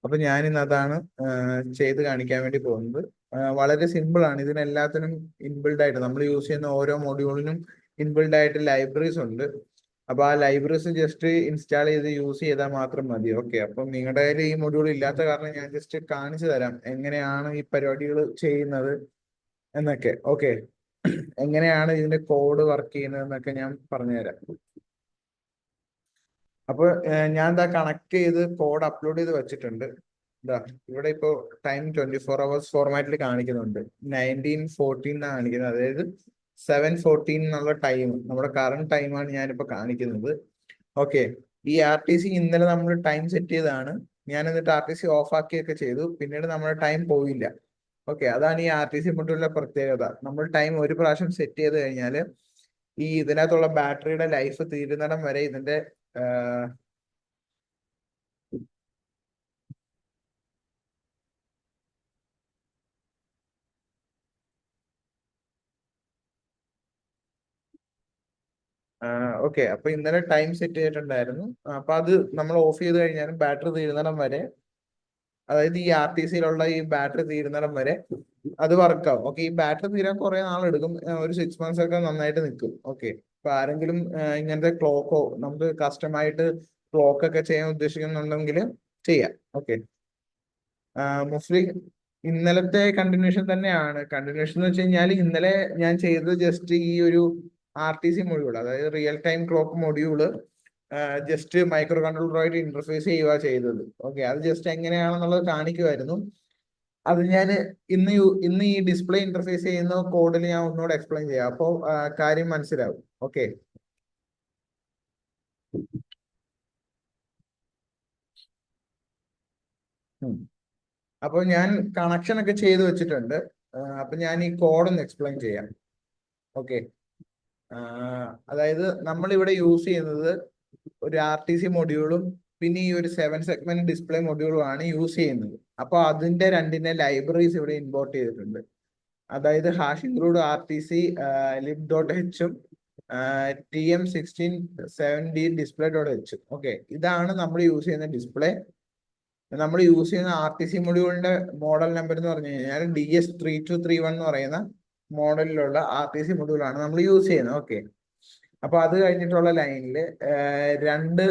അപ്പൊ ഞാൻ ഇന്ന് അതാണ് ചെയ്ത് കാണിക്കാൻ വേണ്ടി പോകുന്നത്. വളരെ സിമ്പിൾ ആണ്. ഇതിനെല്ലാത്തിനും ഇൻബിൽഡ് ആയിട്ട് നമ്മൾ യൂസ് ചെയ്യുന്ന ഓരോ മൊഡ്യൂളിനും ഇൻബിൽഡ് ആയിട്ട് ലൈബ്രറീസ് ഉണ്ട്. അപ്പൊ ആ ലൈബ്രറീസ് ജസ്റ്റ് ഇൻസ്റ്റാൾ ചെയ്ത് യൂസ് ചെയ്താൽ മാത്രം മതി. ഓക്കെ, അപ്പം നിങ്ങളുടെ കയ്യിൽ ഈ മൊഡ്യൂൾ ഇല്ലാത്ത കാരണം ഞാൻ ജസ്റ്റ് കാണിച്ചു തരാം എങ്ങനെയാണ് ഈ പരിപാടികൾ ചെയ്യുന്നത് എന്നൊക്കെ. ഓക്കെ, എങ്ങനെയാണ് ഇതിന്റെ കോഡ് വർക്ക് ചെയ്യുന്നത് എന്നൊക്കെ ഞാൻ പറഞ്ഞുതരാം. അപ്പൊ ഞാൻ എന്താ കണക്ട് ചെയ്ത് കോഡ് അപ്ലോഡ് ചെയ്ത് വെച്ചിട്ടുണ്ട്. ഇതാ ഇവിടെ ഇപ്പോ ടൈം 24 hours ഫോർമാറ്റിൽ കാണിക്കുന്നുണ്ട്. 19:14 എന്നാണ് കാണിക്കുന്നത്. അതായത് 7:14 എന്നുള്ള ടൈം നമ്മുടെ കറണ്ട് ടൈമാണ് ഞാനിപ്പോ കാണിക്കുന്നത്. ഓക്കെ, ഈ RTC ഇന്നലെ നമ്മൾ ടൈം സെറ്റ് ചെയ്തതാണ്. ഞാൻ എന്നിട്ട് RTC ഓഫ് ആക്കിയൊക്കെ ചെയ്തു. പിന്നീട് നമ്മുടെ ടൈം പോയില്ല. ഓക്കെ, അതാണ് ഈ RTC മൊഡ്യൂളിലെ പ്രത്യേകത. നമ്മൾ ടൈം ഒരു പ്രാവശ്യം സെറ്റ് ചെയ്ത് കഴിഞ്ഞാൽ ഈ ഇതിനകത്തുള്ള ബാറ്ററിയുടെ ലൈഫ് തീരുന്നിടം വരെ ഇതിന്റെ ഓക്കെ, അപ്പൊ ഇന്നലെ ടൈം സെറ്റ് ചെയ്തിട്ടുണ്ടായിരുന്നു. അപ്പൊ അത് നമ്മൾ ഓഫ് ചെയ്ത് കഴിഞ്ഞാലും ബാറ്ററി തീരുന്നിടം വരെ, അതായത് ഈ RTCയിലുള്ള ഈ ബാറ്ററി തീരുന്നിടം വരെ അത് വർക്കാവും. ഓക്കെ, ഈ ബാറ്ററി തീരാൻ കുറെ നാളെടുക്കും. ഒരു 6 months ഒക്കെ നന്നായിട്ട് നിൽക്കും. ഓക്കെ, ഇപ്പൊ ആരെങ്കിലും ഇങ്ങനത്തെ ക്ലോക്കോ നമുക്ക് കസ്റ്റമായിട്ട് ക്ലോക്ക് ഒക്കെ ചെയ്യാൻ ഉദ്ദേശിക്കുന്നുണ്ടെങ്കിൽ ചെയ്യാം. ഓക്കെ, മോസ്റ്റ്ലി ഇന്നലത്തെ കണ്ടിന്യൂഷൻ തന്നെയാണ്. കണ്ടിന്യൂഷൻ എന്ന് വെച്ച് കഴിഞ്ഞാൽ ഇന്നലെ ഞാൻ ചെയ്തത് ജസ്റ്റ് ഈ ഒരു RTC മൊഡ്യൂൾ, അതായത് real time clock module just micro കൺട്രോളറുമായിട്ട് ഇന്റർഫേസ് ചെയ്യുക ചെയ്തത്. ഓക്കെ, അത് ജസ്റ്റ് എങ്ങനെയാണെന്നുള്ളത് കാണിക്കുമായിരുന്നു. അത് ഞാൻ ഇന്ന് ഈ ഡിസ്പ്ലേ ഇന്റർഫേസ് ചെയ്യുന്ന കോഡിൽ ഞാൻ ഒന്നുകൂടെ എക്സ്പ്ലെയിൻ ചെയ്യാം. അപ്പോൾ കാര്യം മനസ്സിലാവും. ഓക്കെ, അപ്പോൾ ഞാൻ കണക്ഷൻ ഒക്കെ ചെയ്ത് വെച്ചിട്ടുണ്ട്. അപ്പൊ ഞാൻ ഈ കോഡ് ഒന്ന് എക്സ്പ്ലെയിൻ ചെയ്യാം. ഓക്കെ, അതായത് നമ്മൾ ഇവിടെ യൂസ് ചെയ്യുന്നത് ഒരു RTC മൊഡ്യൂളും പിന്നെ ഈ ഒരു 7 സെഗ്മെന്റ് ഡിസ്പ്ലേ മൊഡ്യൂളും ആണ് യൂസ് ചെയ്യുന്നത്. അപ്പൊ അതിന്റെ രണ്ടിന്റെ ലൈബ്രറീസ് ഇവിടെ ഇമ്പോർട്ട് ചെയ്തിട്ടുണ്ട്. അതായത് hash include RTC lib.h TM1670 display.h. Okay, ഇതാണ് നമ്മൾ യൂസ് ചെയ്യുന്ന ഡിസ്പ്ലേ. നമ്മൾ യൂസ് ചെയ്യുന്ന RTC മൊഡ്യൂളിന്റെ മോഡൽ നമ്പർ എന്ന് പറഞ്ഞു കഴിഞ്ഞാൽ DS3231 എന്ന് പറയുന്ന മോഡലിലുള്ള RTC മൊഡ്യൂളാണ് നമ്മൾ യൂസ് ചെയ്യുന്നത്. ഓക്കെ, അപ്പൊ അത് കഴിഞ്ഞിട്ടുള്ള ലൈനിൽ രണ്ട്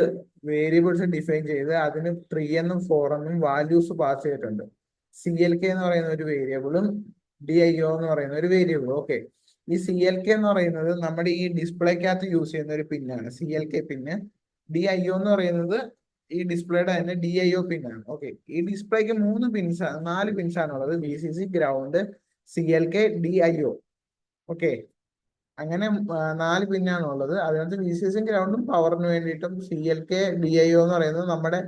വേരിയബിൾസ് ഡിഫൈൻ ചെയ്ത് അതിന് 3 എന്നും 4 എന്നും വാല്യൂസ് പാസ് ചെയ്തിട്ടുണ്ട്. CLK എന്ന് പറയുന്ന ഒരു വേരിയബിളും DIO എന്ന് പറയുന്ന ഒരു വേരിയബിളും. ഓക്കെ, ഈ CLK എന്ന് പറയുന്നത് നമ്മുടെ ഈ ഡിസ്പ്ലേക്കകത്ത് യൂസ് ചെയ്യുന്ന ഒരു പിന്നാണ്, CLK പിന്ന്. DIO എന്ന് പറയുന്നത് ഈ ഡിസ്പ്ലേയുടെ തന്നെ DIO പിന്നാണ്. ഓക്കെ, ഈ ഡിസ്പ്ലേക്ക് 4 പിൻസ് ആണുള്ളത്. VCC, ground, CLK, DIO. Okay, അങ്ങനെ 4 പിന്നാണ് ഉള്ളത്. അതിനകത്ത് VCC ഗ്രൗണ്ടും പവറിന് വേണ്ടിയിട്ടും CLK DIO എന്ന് പറയുന്നത് നമ്മുടെ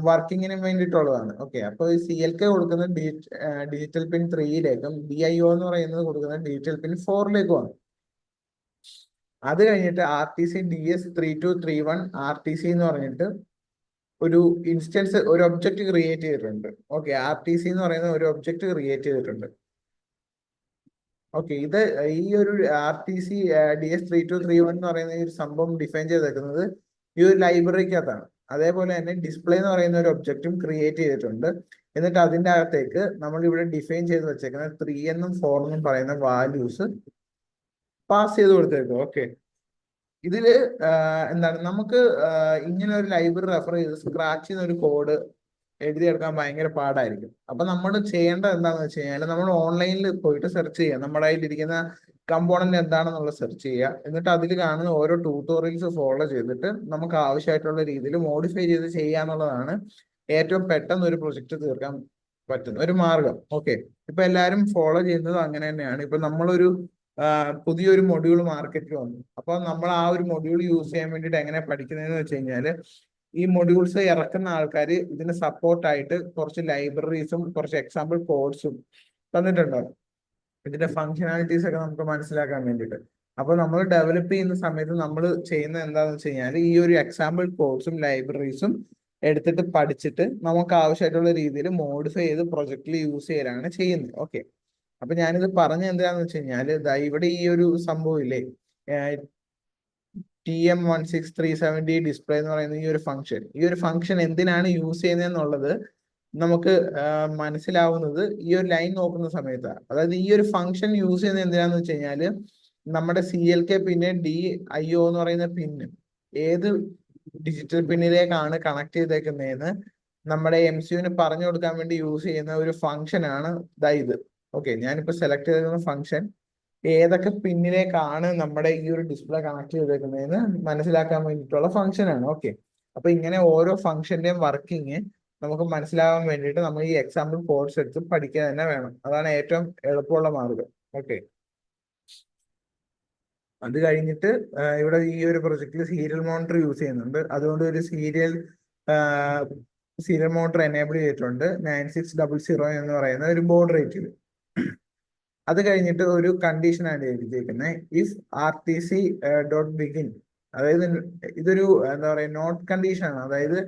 വർക്കിങ്ങിന് വേണ്ടിയിട്ടുള്ളതാണ്. ഓക്കെ, അപ്പൊ ഈ CLK കൊടുക്കുന്നത് ഡിജിറ്റൽ പിൻ 3യിലേക്കും DIO എന്ന് പറയുന്നത് കൊടുക്കുന്നത് ഡിജിറ്റൽ പിൻ 4ലേക്കുമാണ്. അത് കഴിഞ്ഞിട്ട് RTC DS3231 RTC എന്ന് പറഞ്ഞിട്ട് ഒരു ഇൻസ്റ്റൻസ്, ഒരു ഒബ്ജക്റ്റ് ക്രിയേറ്റ് ചെയ്തിട്ടുണ്ട്. ഓക്കെ, RTC എന്ന് പറയുന്ന ഒരു ഒബ്ജക്റ്റ് ക്രിയേറ്റ് ചെയ്തിട്ടുണ്ട്. ഓക്കെ, ഇത് ഈ ഒരു RTC DS3231 എന്ന് പറയുന്ന ഈ ഒരു സംഭവം ഡിഫൈൻ ചെയ്തേക്കുന്നത് ഈ ഒരു ലൈബ്രറിക്കകത്താണ്. അതേപോലെ തന്നെ ഡിസ്പ്ലേ എന്ന് പറയുന്ന ഒരു ഒബ്ജക്റ്റും ക്രിയേറ്റ് ചെയ്തിട്ടുണ്ട്. എന്നിട്ട് അതിന്റെ അകത്തേക്ക് നമ്മൾ ഇവിടെ ഡിഫൈൻ ചെയ്ത് വെച്ചേക്കുന്ന 3 എന്നും 4 എന്നും പറയുന്ന വാല്യൂസ് പാസ് ചെയ്ത് കൊടുത്തേക്കും. ഓക്കെ, ഇതില് എന്താണ് നമുക്ക് ഇങ്ങനെ ഒരു ലൈബ്രറി റെഫർ ചെയ്ത് സ്ക്രാച്ച് ചെയ്യുന്ന ഒരു കോഡ് എഴുതിയെടുക്കാൻ ഭയങ്കര പാടായിരിക്കും. അപ്പൊ നമ്മൾ ചെയ്യേണ്ടത് എന്താണെന്ന് വെച്ച് കഴിഞ്ഞാൽ നമ്മൾ ഓൺലൈനിൽ പോയിട്ട് സെർച്ച് ചെയ്യുക, നമ്മുടെ കയ്യിലിരിക്കുന്ന കമ്പോണന്റ് എന്താണെന്നുള്ള സെർച്ച് ചെയ്യുക. എന്നിട്ട് അതിൽ കാണുന്ന ഓരോ ട്യൂട്ടോറിയൽസ് ഫോളോ ചെയ്തിട്ട് നമുക്ക് ആവശ്യമായിട്ടുള്ള രീതിയിൽ മോഡിഫൈ ചെയ്ത് ചെയ്യുക എന്നുള്ളതാണ് ഏറ്റവും പെട്ടെന്ന് ഒരു പ്രൊജക്ട് തീർക്കാൻ പറ്റുന്ന ഒരു മാർഗം. ഓക്കെ, ഇപ്പൊ എല്ലാവരും ഫോളോ ചെയ്യുന്നത് അങ്ങനെ തന്നെയാണ്. ഇപ്പൊ നമ്മളൊരു പുതിയൊരു മൊഡ്യൂൾ മാർക്കറ്റിൽ വന്നു. അപ്പൊ നമ്മൾ ആ ഒരു മൊഡ്യൂൾ യൂസ് ചെയ്യാൻ വേണ്ടിയിട്ട് എങ്ങനെ പഠിക്കുന്നതെന്ന് വെച്ച് കഴിഞ്ഞാല് ഈ മൊഡ്യൂൾസ് ഇറക്കുന്ന ആൾക്കാർ ഇതിന് സപ്പോർട്ടായിട്ട് കുറച്ച് ലൈബ്രറീസും കുറച്ച് എക്സാമ്പിൾ കോഡ്സും തന്നിട്ടുണ്ടാവും, ഇതിന്റെ ഫങ്ഷനാലിറ്റീസ് ഒക്കെ നമുക്ക് മനസ്സിലാക്കാൻ വേണ്ടിയിട്ട്. അപ്പൊ നമ്മൾ ഡെവലപ്പ് ചെയ്യുന്ന സമയത്ത് നമ്മൾ ചെയ്യുന്നത് എന്താണെന്ന് വെച്ച് കഴിഞ്ഞാൽ ഈ ഒരു എക്സാമ്പിൾ കോഡ്സും ലൈബ്രറീസും എടുത്തിട്ട് പഠിച്ചിട്ട് നമുക്ക് ആവശ്യമായിട്ടുള്ള രീതിയിൽ മോഡിഫൈ ചെയ്ത് പ്രൊജക്റ്റിൽ യൂസ് ചെയ്യലാണ് ചെയ്യുന്നത്. ഓക്കെ, അപ്പൊ ഞാനിത് പറഞ്ഞ എന്താണെന്ന് വെച്ച് കഴിഞ്ഞാൽ ഇവിടെ ഈ ഒരു സംഭവം ഇല്ലേ, TM16370 ഡിസ്പ്ലേ എന്ന് പറയുന്ന ഈ ഒരു ഫംഗ്ഷൻ എന്തിനാണ് യൂസ് ചെയ്യുന്നത് എന്നുള്ളത് നമുക്ക് മനസ്സിലാവുന്നത് ഈ ഒരു ലൈൻ നോക്കുന്ന സമയത്താണ്. അതായത് ഈ ഒരു ഫംഗ്ഷൻ യൂസ് ചെയ്യുന്നത് എന്തിനാന്ന് വെച്ച് കഴിഞ്ഞാല് നമ്മുടെ CLK പിന്നെ DIO എന്ന് പറയുന്ന പിന്ന് ഏത് ഡിജിറ്റൽ പിന്നിലേക്കാണ് കണക്ട് ചെയ്തേക്കുന്നതെന്ന് നമ്മുടെ MCUവിന് പറഞ്ഞു കൊടുക്കാൻ വേണ്ടി യൂസ് ചെയ്യുന്ന ഒരു ഫംഗ്ഷൻ ആണ് ഇത്. ഓക്കെ, ഞാനിപ്പോ സെലക്ട് ചെയ്തിരുന്ന ഫംഗ്ഷൻ ഏതൊക്കെ പിന്നിലേക്കാണ് നമ്മുടെ ഈ ഒരു ഡിസ്പ്ലേ കണക്ട് ചെയ്തേക്കുന്നതെന്ന് മനസ്സിലാക്കാൻ വേണ്ടിയിട്ടുള്ള ഫംഗ്ഷൻ ആണ്. ഓക്കെ, അപ്പൊ ഇങ്ങനെ ഓരോ ഫംഗ്ഷന്റെയും വർക്കിംഗ് നമുക്ക് മനസ്സിലാവാൻ വേണ്ടിയിട്ട് നമ്മൾ ഈ എക്സാമ്പിൾ കോഡ്സ് എടുത്ത് പഠിക്കുക തന്നെ വേണം. അതാണ് ഏറ്റവും എളുപ്പമുള്ള മാർഗം. ഓക്കെ, അത് കഴിഞ്ഞിട്ട് ഇവിടെ ഈ ഒരു പ്രൊജക്റ്റിൽ സീരിയൽ മോണിറ്റർ യൂസ് ചെയ്യുന്നുണ്ട്. അതുകൊണ്ട് ഒരു സീരിയൽ മോണിറ്റർ എനേബിൾ ചെയ്തിട്ടുണ്ട് 9600 എന്ന് പറയുന്ന ഒരു ബോർഡ് റേറ്റിൽ. അത് കഴിഞ്ഞിട്ട് ഒരു കണ്ടീഷനാണ് എഴുതിയിരിക്കുന്നത്, ഇഫ് RTC.begin. അതായത് ഇതൊരു എന്താ പറയുക നോട്ട് കണ്ടീഷൻ ആണ്. അതായത്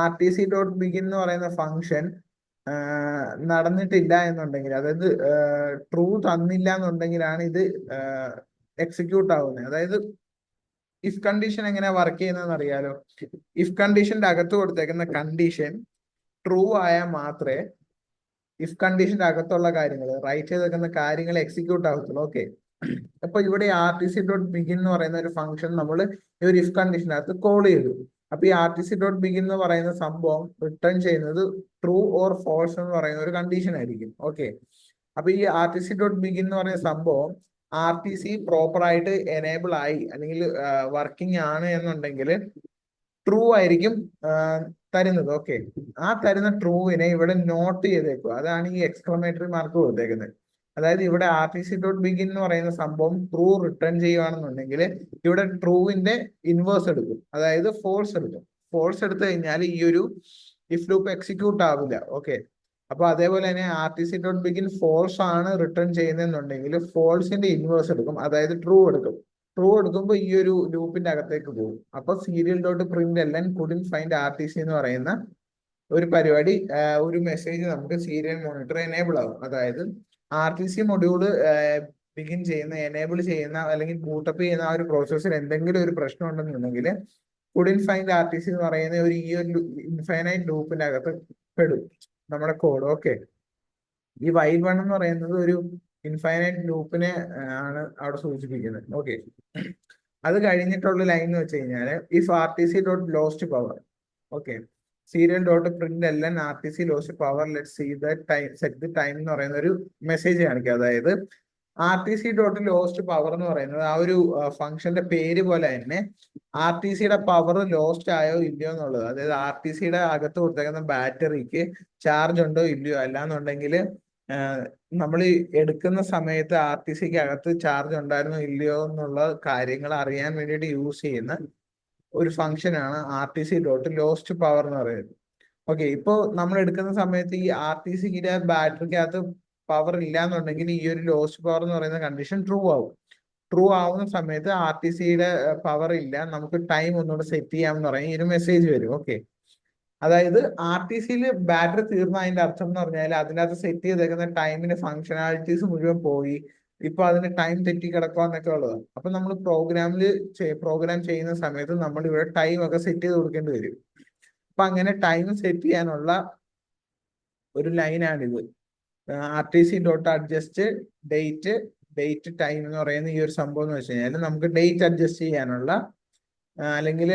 RTC.begin എന്ന് പറയുന്ന ഫംഗ്ഷൻ നടന്നിട്ടില്ല എന്നുണ്ടെങ്കിൽ, അതായത് ട്രൂ തന്നില്ല എന്നുണ്ടെങ്കിലാണ് ഇത് എക്സിക്യൂട്ട് ആവുന്നത്. അതായത് ഇഫ് കണ്ടീഷൻ എങ്ങനെ വർക്ക് ചെയ്യുന്നതെന്ന് അറിയാലോ. ഇഫ് കണ്ടീഷന്റെ അകത്ത് കൊടുത്തേക്കുന്ന കണ്ടീഷൻ ട്രൂ ആയാൽ മാത്രമേ ഇഫ് കണ്ടീഷന്റെ അകത്തുള്ള കാര്യങ്ങൾ റൈറ്റ് ചെയ്തേക്കുന്ന കാര്യങ്ങൾ എക്സിക്യൂട്ട് ആകത്തുള്ളൂ. ഓക്കെ, അപ്പൊ ഇവിടെ RTC.begin എന്ന് പറയുന്ന ഒരു ഫംഗ്ഷൻ നമ്മൾ ഈ ഒരു ഇഫ് കണ്ടീഷനകത്ത് കോൾ ചെയ്തു. അപ്പൊ ഈ RTC.begin എന്ന് പറയുന്ന സംഭവം റിട്ടേൺ ചെയ്യുന്നത് ട്രൂ ഓർ ഫോൾസ് എന്ന് പറയുന്ന ഒരു കണ്ടീഷൻ ആയിരിക്കും. ഓക്കെ, അപ്പൊ ഈ RTC.begin എന്ന് പറയുന്ന സംഭവം RTC പ്രോപ്പർ ആയിട്ട് എനേബിൾ ആയി അല്ലെങ്കിൽ വർക്കിംഗ് ആണ് എന്നുണ്ടെങ്കിൽ ട്രൂ ആയിരിക്കും തരുന്നത്. ഓക്കെ, ആ തരുന്ന ട്രൂവിനെ ഇവിടെ നോട്ട് ചെയ്തേക്കുക. അതാണ് ഈ എക്സ്ക്ലമേറ്ററി മാർക്ക് കൊടുത്തേക്കുന്നത്. അതായത് ഇവിടെ RTC.begin എന്ന് പറയുന്ന സംഭവം ട്രൂ റിട്ടേൺ ചെയ്യുകയാണെന്നുണ്ടെങ്കിൽ ഇവിടെ ട്രൂവിന്റെ ഇൻവേഴ്സ് എടുക്കും, അതായത് ഫോൾസ് എടുക്കും. ഫോൾസ് എടുത്തു കഴിഞ്ഞാൽ ഈ ഒരു ഇഫ് ലൂപ്പ് എക്സിക്യൂട്ട് ആവില്ല. ഓക്കെ, അപ്പൊ അതേപോലെ തന്നെ RTC.begin ഫോൾസ് ആണ് റിട്ടേൺ ചെയ്യുന്നതെന്നുണ്ടെങ്കിൽ ഫോൾസിന്റെ ഇൻവേഴ്സ് എടുക്കും, അതായത് ട്രൂ എടുക്കും. ട്രൂ എടുക്കുമ്പോൾ ഈ ഒരു ലൂപ്പിന്റെ അകത്തേക്ക് പോകും. അപ്പൊ serial.println couldn't find RTC എന്ന് പറയുന്ന ഒരു പരിപാടി, ഒരു മെസ്സേജ് നമുക്ക് സീരിയൽ മോണിറ്റർ എനേബിൾ ആവും. അതായത് RTC മൊഡ്യൂള് ബിഗിൻ ചെയ്യുന്ന എനേബിൾ ചെയ്യുന്ന അല്ലെങ്കിൽ ബൂട്ടപ്പ് ചെയ്യുന്ന ആ ഒരു പ്രോസസ്സിൽ എന്തെങ്കിലും ഒരു പ്രശ്നം ഉണ്ടെന്നുണ്ടെങ്കിൽ couldn't find RTC എന്ന് പറയുന്ന ഒരു ഈ ഒരു ഇൻഫൈനൈറ്റ് ലൂപ്പിന്റെ അകത്ത് പെടും നമ്മുടെ കോഡ്. ഓക്കെ, ഈ വൈൽ വൺ എന്ന് പറയുന്നത് ഒരു ഇൻഫൈനൈറ്റ് ലൂപ്പിനെ ആണ് അവിടെ സൂചിപ്പിക്കുന്നത്. ഓക്കെ, അത് കഴിഞ്ഞിട്ടുള്ള ലൈൻ എന്ന് വെച്ച് കഴിഞ്ഞാൽ if RTC.lost power. Okay, serial.println RTC lost power let's see the time set the time എന്ന് പറയുന്ന ഒരു മെസ്സേജ് കാണിക്കുക. അതായത് RTC.lost power എന്ന് പറയുന്നത് ആ ഒരു ഫംഗ്ഷന്റെ പേര് പോലെ തന്നെ RTCയുടെ പവർ ലോസ്റ്റ് ആയോ ഇല്ലയോ എന്നുള്ളത്, അതായത് RTCയുടെ അകത്ത് കൊടുത്തേക്കുന്ന ബാറ്ററിക്ക് ചാർജ് ഉണ്ടോ ഇല്ലയോ, അല്ലാന്നുണ്ടെങ്കിൽ നമ്മൾ എടുക്കുന്ന സമയത്ത് RTCക്ക് അകത്ത് ചാർജ് ഉണ്ടായിരുന്നോ ഇല്ലയോ എന്നുള്ള കാര്യങ്ങൾ അറിയാൻ വേണ്ടിയിട്ട് യൂസ് ചെയ്യുന്ന ഒരു ഫംഗ്ഷനാണ് RTC.lost power എന്ന് പറയുന്നത്. ഓക്കെ, ഇപ്പൊ നമ്മൾ എടുക്കുന്ന സമയത്ത് ഈ RTCയുടെ ബാറ്ററിക്കകത്ത് പവർ ഇല്ല എന്നുണ്ടെങ്കിൽ ഈ ഒരു ലോസ്റ്റ് പവർ എന്ന് പറയുന്ന കണ്ടീഷൻ ട്രൂ ആവും. ട്രൂ ആവുന്ന സമയത്ത് RTCയുടെ പവർ ഇല്ല, നമുക്ക് ടൈം ഒന്നുകൂടെ സെറ്റ് ചെയ്യാമെന്ന് പറയും, ഈ ഒരു മെസ്സേജ് വരും. ഓക്കെ, അതായത് RTCയിൽ ബാറ്ററി തീർന്ന അതിന്റെ അർത്ഥം എന്ന് പറഞ്ഞാൽ അതിനകത്ത് സെറ്റ് ചെയ്തേക്കുന്ന ടൈമിന് ഫങ്ഷനാലിറ്റീസ് മുഴുവൻ പോയി, ഇപ്പൊ അതിന് ടൈം തെറ്റി കിടക്കുക ഉള്ളതാണ്. അപ്പൊ നമ്മൾ പ്രോഗ്രാം ചെയ്യുന്ന സമയത്ത് നമ്മൾ ഇവിടെ ടൈം ഒക്കെ സെറ്റ് ചെയ്ത് കൊടുക്കേണ്ടി വരും. അപ്പൊ അങ്ങനെ ടൈം സെറ്റ് ചെയ്യാനുള്ള ഒരു ലൈനാണിത്. RTC.adjust ഡേറ്റ് ടൈം എന്ന് പറയുന്ന ഈ ഒരു സംഭവം എന്ന് വെച്ച് കഴിഞ്ഞാൽ നമുക്ക് ഡേറ്റ് അഡ്ജസ്റ്റ് ചെയ്യാനുള്ള അല്ലെങ്കിൽ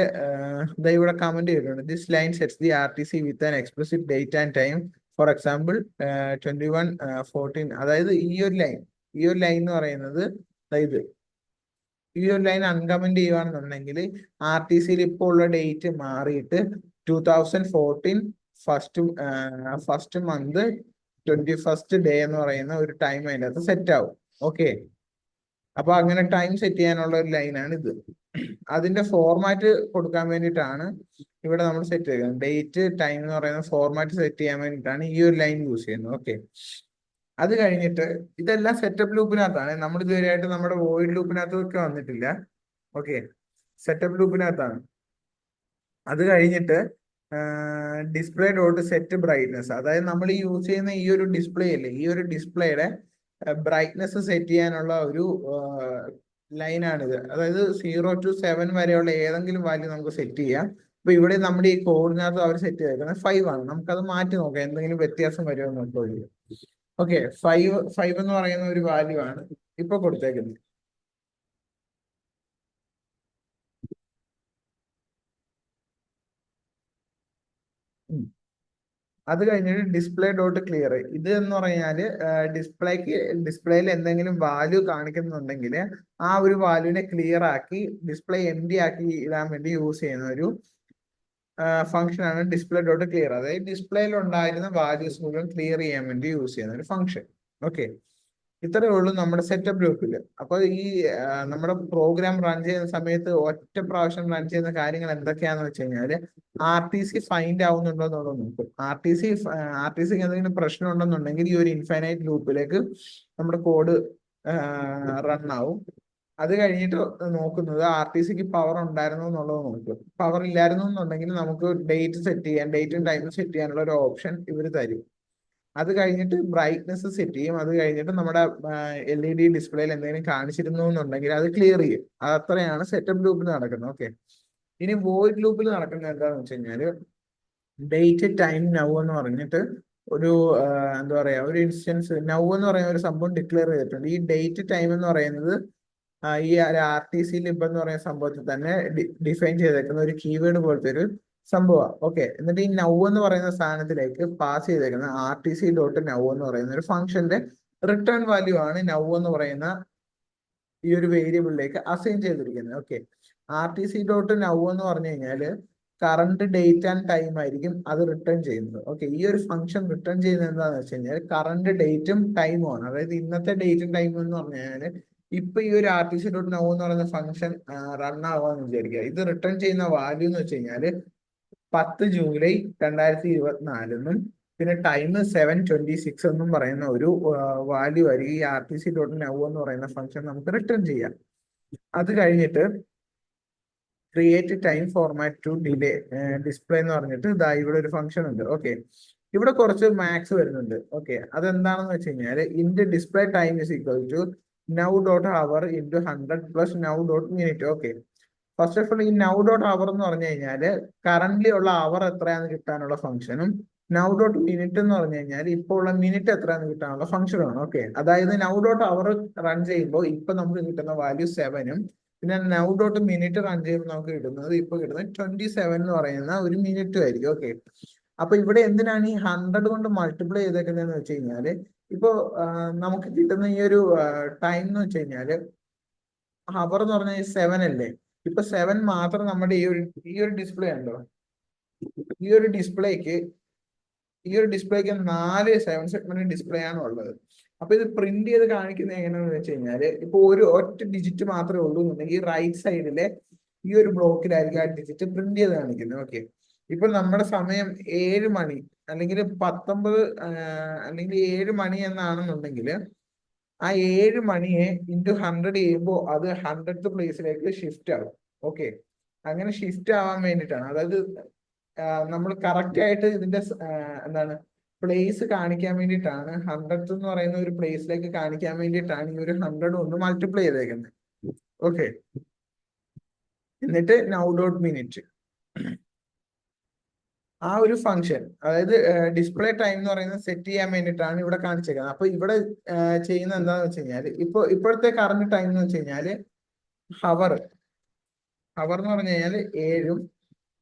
ഇവിടെ കമന്റ് ചെയ്തിട്ടുണ്ട്, this line sets the RTC with an explicit date and time, for example 21:14. അതായത് ഈ ഒരു ലൈൻ എന്ന് പറയുന്നത് ഇത് ഈ ഒരു ലൈൻ അൺകമന്റ് ചെയ്യുകയാണെന്നുണ്ടെങ്കിൽ RTCയിൽ ഇപ്പോൾ ഉള്ള ഡേറ്റ് മാറിയിട്ട് 2014 ഫസ്റ്റ് മന്ത് 21st ഡേ എന്ന് പറയുന്ന ഒരു ടൈം അതിൻ്റെ അകത്ത് സെറ്റ് ആവും. ഓക്കെ, അപ്പൊ അങ്ങനെ ടൈം സെറ്റ് ചെയ്യാനുള്ള ഒരു ലൈനാണ് ഇത്. അതിന്റെ ഫോർമാറ്റ് കൊടുക്കാൻ വേണ്ടിയിട്ടാണ് ഇവിടെ നമ്മൾ സെറ്റ് ചെയ്യുന്നത്. ഡേറ്റ് ടൈം എന്ന് പറയുന്ന ഫോർമാറ്റ് സെറ്റ് ചെയ്യാൻ വേണ്ടിയിട്ടാണ് ഈ ഒരു ലൈൻ യൂസ് ചെയ്യുന്നത്. ഓക്കെ, അത് കഴിഞ്ഞിട്ട് ഇതെല്ലാം സെറ്റപ്പ് ലൂപ്പിനകത്താണ്. നമ്മൾ ഇതുവരെയായിട്ട് നമ്മുടെ വോയിഡ് ലൂപ്പിനകത്തൊക്കെ വന്നിട്ടില്ല. ഓക്കെ, സെറ്റപ്പ് ലൂപ്പിനകത്താണ്. അത് കഴിഞ്ഞിട്ട് display.set brightness, അതായത് നമ്മൾ ഈ യൂസ് ചെയ്യുന്ന ഈ ഒരു ഡിസ്പ്ലേ അല്ലേ, ഈ ഒരു ഡിസ്പ്ലേയുടെ ബ്രൈറ്റ്നെസ് സെറ്റ് ചെയ്യാനുള്ള ഒരു ലൈനാണിത്. അതായത് 0 to 7 വരെയുള്ള ഏതെങ്കിലും വാല്യൂ നമുക്ക് സെറ്റ് ചെയ്യാം. അപ്പൊ ഇവിടെ നമ്മുടെ ഈ കോഡിനകത്ത് അവർ സെറ്റ് ചെയ്തേക്കുന്നത് 5 ആണ്. നമുക്കത് മാറ്റി നോക്കാം, എന്തെങ്കിലും വ്യത്യാസം വരുമോ എന്ന് നോക്കുക. ഓക്കെ, 5 എന്ന് പറയുന്ന ഒരു വാല്യൂ ആണ് ഇപ്പൊ കൊടുത്തേക്കുന്നത്. ഉം. അത് കഴിഞ്ഞിട്ട് ഡിസ്പ്ലേ ഡോട്ട് ക്ലിയർ. ഇത് എന്ന് പറഞ്ഞാല് ഡിസ്പ്ലേയിൽ എന്തെങ്കിലും വാല്യൂ കാണിക്കുന്നുണ്ടെങ്കിൽ ആ ഒരു വാല്യൂനെ ക്ലിയർ ആക്കി ഡിസ്പ്ലേ എം ഡി ആക്കി ഇടാൻ വേണ്ടി യൂസ് ചെയ്യുന്ന ഒരു ഫംഗ്ഷൻ ആണ് ഡിസ്പ്ലേ ഡോട്ട് ക്ലിയർ. അതായത് ഡിസ്പ്ലേയിൽ ഉണ്ടായിരുന്ന വാല്യൂസ് മുഴുവൻ ക്ലിയർ ചെയ്യാൻ വേണ്ടി യൂസ് ചെയ്യുന്ന ഒരു ഫംഗ്ഷൻ. ഓക്കെ, ഇത്രയേ ഉള്ളൂ നമ്മുടെ സെറ്റപ്പ് ഗ്രൂപ്പിൽ. അപ്പൊ ഈ നമ്മുടെ പ്രോഗ്രാം റൺ ചെയ്യുന്ന സമയത്ത് ഒറ്റ പ്രാവശ്യം റൺ ചെയ്യുന്ന കാര്യങ്ങൾ എന്തൊക്കെയാന്ന് വെച്ച് കഴിഞ്ഞാല് RTC ഫൈൻഡ് ആവുന്നുണ്ടോ എന്നുള്ളത് നോക്കും. RTCക്ക് എന്തെങ്കിലും പ്രശ്നം ഉണ്ടെന്നുണ്ടെങ്കിൽ ഈ ഒരു ഇൻഫൈനൈറ്റ് ലൂപ്പിലേക്ക് നമ്മുടെ കോഡ് റൺ ആവും. അത് കഴിഞ്ഞിട്ട് നോക്കുന്നത് RTCക്ക് പവർ ഉണ്ടായിരുന്നു എന്നുള്ളത് നോക്കും. പവർ ഇല്ലായിരുന്നു എന്നുണ്ടെങ്കിൽ നമുക്ക് ഡേറ്റും ടൈമും സെറ്റ് ചെയ്യാനുള്ള ഒരു ഓപ്ഷൻ ഇവർ തരും. അത് കഴിഞ്ഞിട്ട് ബ്രൈറ്റ്നസ് സെറ്റ് ചെയ്യും. അത് കഴിഞ്ഞിട്ട് നമ്മുടെ LED ഡിസ്പ്ലേയിൽ എന്തെങ്കിലും കാണിച്ചിരുന്നു എന്നുണ്ടെങ്കിൽ അത് ക്ലിയർ ചെയ്യും. അത് അത്രയാണ് സെറ്റപ്പ് ലൂപ്പിൽ നടക്കുന്നത്. ഓക്കെ, ഇനി വോയിഡ് ലൂപ്പിൽ നടക്കുന്നത് എന്താണെന്ന് വെച്ച് കഴിഞ്ഞാല് ഡേറ്റ് ടൈം നൗ എന്ന് പറഞ്ഞിട്ട് ഒരു എന്താ പറയാ ഒരു ഇൻസ്റ്റൻസ് നൗ എന്ന് പറയുന്ന ഒരു സംഭവം ഡിക്ലെയർ ചെയ്തിട്ടുണ്ട്. ഈ ഡേറ്റ് ടൈം എന്ന് പറയുന്നത് ഈ RTC ലിബ് എന്ന് പറയുന്ന സംഭവത്തിൽ തന്നെ ഡിഫൈൻ ചെയ്തേക്കുന്ന ഒരു കീവേഡ് പോലത്തെ ഒരു സംഭവമാണ്. ഓക്കെ, എന്നിട്ട് ഈ നൗ എന്ന് പറയുന്ന സാധനത്തിലേക്ക് പാസ് ചെയ്തേക്കുന്ന RTC ഡോട്ട് നൗ എന്ന് പറയുന്ന ഒരു ഫംഗ്ഷന്റെ റിട്ടേൺ വാല്യൂ ആണ് നൗ എന്ന് പറയുന്ന ഈ ഒരു വേരിയബിളിലേക്ക് അസൈൻ ചെയ്തിരിക്കുന്നത്. ഓക്കെ, RTC ഡോട്ട് നൗ എന്ന് പറഞ്ഞു കഴിഞ്ഞാല് കറണ്ട് ഡേറ്റ് ആൻഡ് ടൈം ആയിരിക്കും അത് റിട്ടേൺ ചെയ്യുന്നത്. ഓക്കെ, ഈ ഒരു ഫംഗ്ഷൻ റിട്ടേൺ ചെയ്യുന്നത് എന്താണെന്ന് വെച്ച് കഴിഞ്ഞാൽ കറണ്ട് ഡേറ്റും ടൈമും ആണ്. അതായത് ഇന്നത്തെ ഡേറ്റും ടൈമും എന്ന് പറഞ്ഞു കഴിഞ്ഞാൽ ഇപ്പൊ ഈ ഒരു RTC ഡോട്ട് നൗ എന്ന് പറയുന്ന ഫംഗ്ഷൻ റൺ ആവാന്ന് വിചാരിക്കുക. ഇത് റിട്ടേൺ ചെയ്യുന്ന വാല്യൂ എന്ന് വെച്ച് കഴിഞ്ഞാല് 10 ജൂലൈ 2024 പിന്നെ ടൈം 7:26 എന്നും പറയുന്ന ഒരു വാല്യൂ ആയിരിക്കും ഈ RTC ഡോട്ട് നൗ എന്ന് പറയുന്ന ഫംഗ്ഷൻ നമുക്ക് റിട്ടേൺ ചെയ്യാം. അത് കഴിഞ്ഞിട്ട് create time format to display എന്ന് പറഞ്ഞിട്ട് ഇവിടെ ഒരു ഫംഗ്ഷൻ ഉണ്ട്. ഓക്കെ, ഇവിടെ കുറച്ച് മാക്സ് വരുന്നുണ്ട്. ഓക്കെ, അതെന്താണെന്ന് വെച്ച് കഴിഞ്ഞാൽ int display time is equal to now dot hour into 100 plus now dot minute. Okay, first of all ഈ നൗ ഡോട്ട് അവർ എന്ന് പറഞ്ഞു കഴിഞ്ഞാൽ കറന്റ്ലി ഉള്ള അവർ എത്രയാന്ന് കിട്ടാനുള്ള ഫംഗ്ഷനും നൗ ഡോട്ട് മിനിറ്റ് എന്ന് പറഞ്ഞു കഴിഞ്ഞാൽ ഇപ്പോൾ ഉള്ള മിനിറ്റ് എത്രയാന്ന് കിട്ടാനുള്ള ഫംഗ്ഷനുമാണ്. ഓക്കെ, അതായത് നൗ ഡോട്ട് അവർ റൺ ചെയ്യുമ്പോൾ ഇപ്പൊ നമുക്ക് കിട്ടുന്ന വാല്യൂ 7ഉം പിന്നെ നൗ ഡോട്ട് മിനിറ്റ് റൺ ചെയ്യുമ്പോൾ നമുക്ക് കിട്ടുന്നത് 27 എന്ന് പറയുന്ന ഒരു മിനിറ്റും ആയിരിക്കും. ഓക്കെ, അപ്പൊ ഇവിടെ എന്തിനാണ് ഈ 100 കൊണ്ട് മൾട്ടിപ്ലൈ ചെയ്തേക്കുന്നതെന്ന് വെച്ച് കഴിഞ്ഞാല് ഇപ്പൊ നമുക്ക് കിട്ടുന്ന ഈ ഒരു ടൈം എന്ന് വെച്ച് കഴിഞ്ഞാല് ഹവർ എന്ന് പറഞ്ഞാൽ 7 അല്ലേ. ഇപ്പൊ 7 മാത്രം നമ്മുടെ ഈ ഒരു ഡിസ്പ്ലേ ഉണ്ടോ, ഈ ഒരു ഡിസ്പ്ലേക്ക് 4 7 സെഗ്മെന്റ് ഡിസ്പ്ലേ ആണ് ഉള്ളത്. അപ്പൊ ഇത് പ്രിന്റ് ചെയ്ത് കാണിക്കുന്നത് എങ്ങനെയാണെന്ന് വെച്ച് കഴിഞ്ഞാല് ഇപ്പൊ ഒരു ഒറ്റ ഡിജിറ്റ് മാത്രമേ ഉള്ളൂ എന്നുണ്ടെങ്കിൽ റൈറ്റ് സൈഡിലെ ഈ ഒരു ബ്ലോക്കിലായിരിക്കും ആ ഡിജിറ്റ് പ്രിന്റ് ചെയ്ത് കാണിക്കുന്നത്. ഓക്കെ, ഇപ്പൊ നമ്മുടെ സമയം 7 മണി അല്ലെങ്കിൽ 19 അല്ലെങ്കിൽ 7 മണി എന്നാണെന്നുണ്ടെങ്കിൽ ആ 7 മണിയെ ഇൻറ്റു 100 ചെയ്യുമ്പോൾ അത് 100th പ്ലേസിലേക്ക് ഷിഫ്റ്റ് ആവും. ഓക്കെ, അങ്ങനെ ഷിഫ്റ്റ് ആവാൻ വേണ്ടിയിട്ടാണ്, അതായത് നമ്മൾ കറക്റ്റ് ആയിട്ട് ഇതിന്റെ എന്താണ് പ്ലേസ് കാണിക്കാൻ വേണ്ടിയിട്ടാണ് 100th എന്ന് പറയുന്ന ഒരു പ്ലേസിലേക്ക് കാണിക്കാൻ വേണ്ടിയിട്ടാണ് ഈ ഒരു 100 കൊണ്ട് മൾട്ടിപ്ലൈ ചെയ്തേക്കുന്നത്. ഓക്കെ, എന്നിട്ട് നൗ ഡോട്ട് മിനിറ്റ് ആ ഒരു ഫംഗ്ഷൻ, അതായത് ഡിസ്പ്ലേ ടൈം എന്ന് പറയുന്നത് സെറ്റ് ചെയ്യാൻ വേണ്ടിയിട്ടാണ് ഇവിടെ കാണിച്ചേക്കുന്നത്. അപ്പൊ ഇവിടെ ചെയ്യുന്നത് എന്താണെന്ന് വെച്ച് കഴിഞ്ഞാൽ ഇപ്പോഴത്തെ കറണ്ട് ടൈം എന്ന് വെച്ച് കഴിഞ്ഞാല് ഹവർ എന്ന് പറഞ്ഞു കഴിഞ്ഞാൽ 7ഉം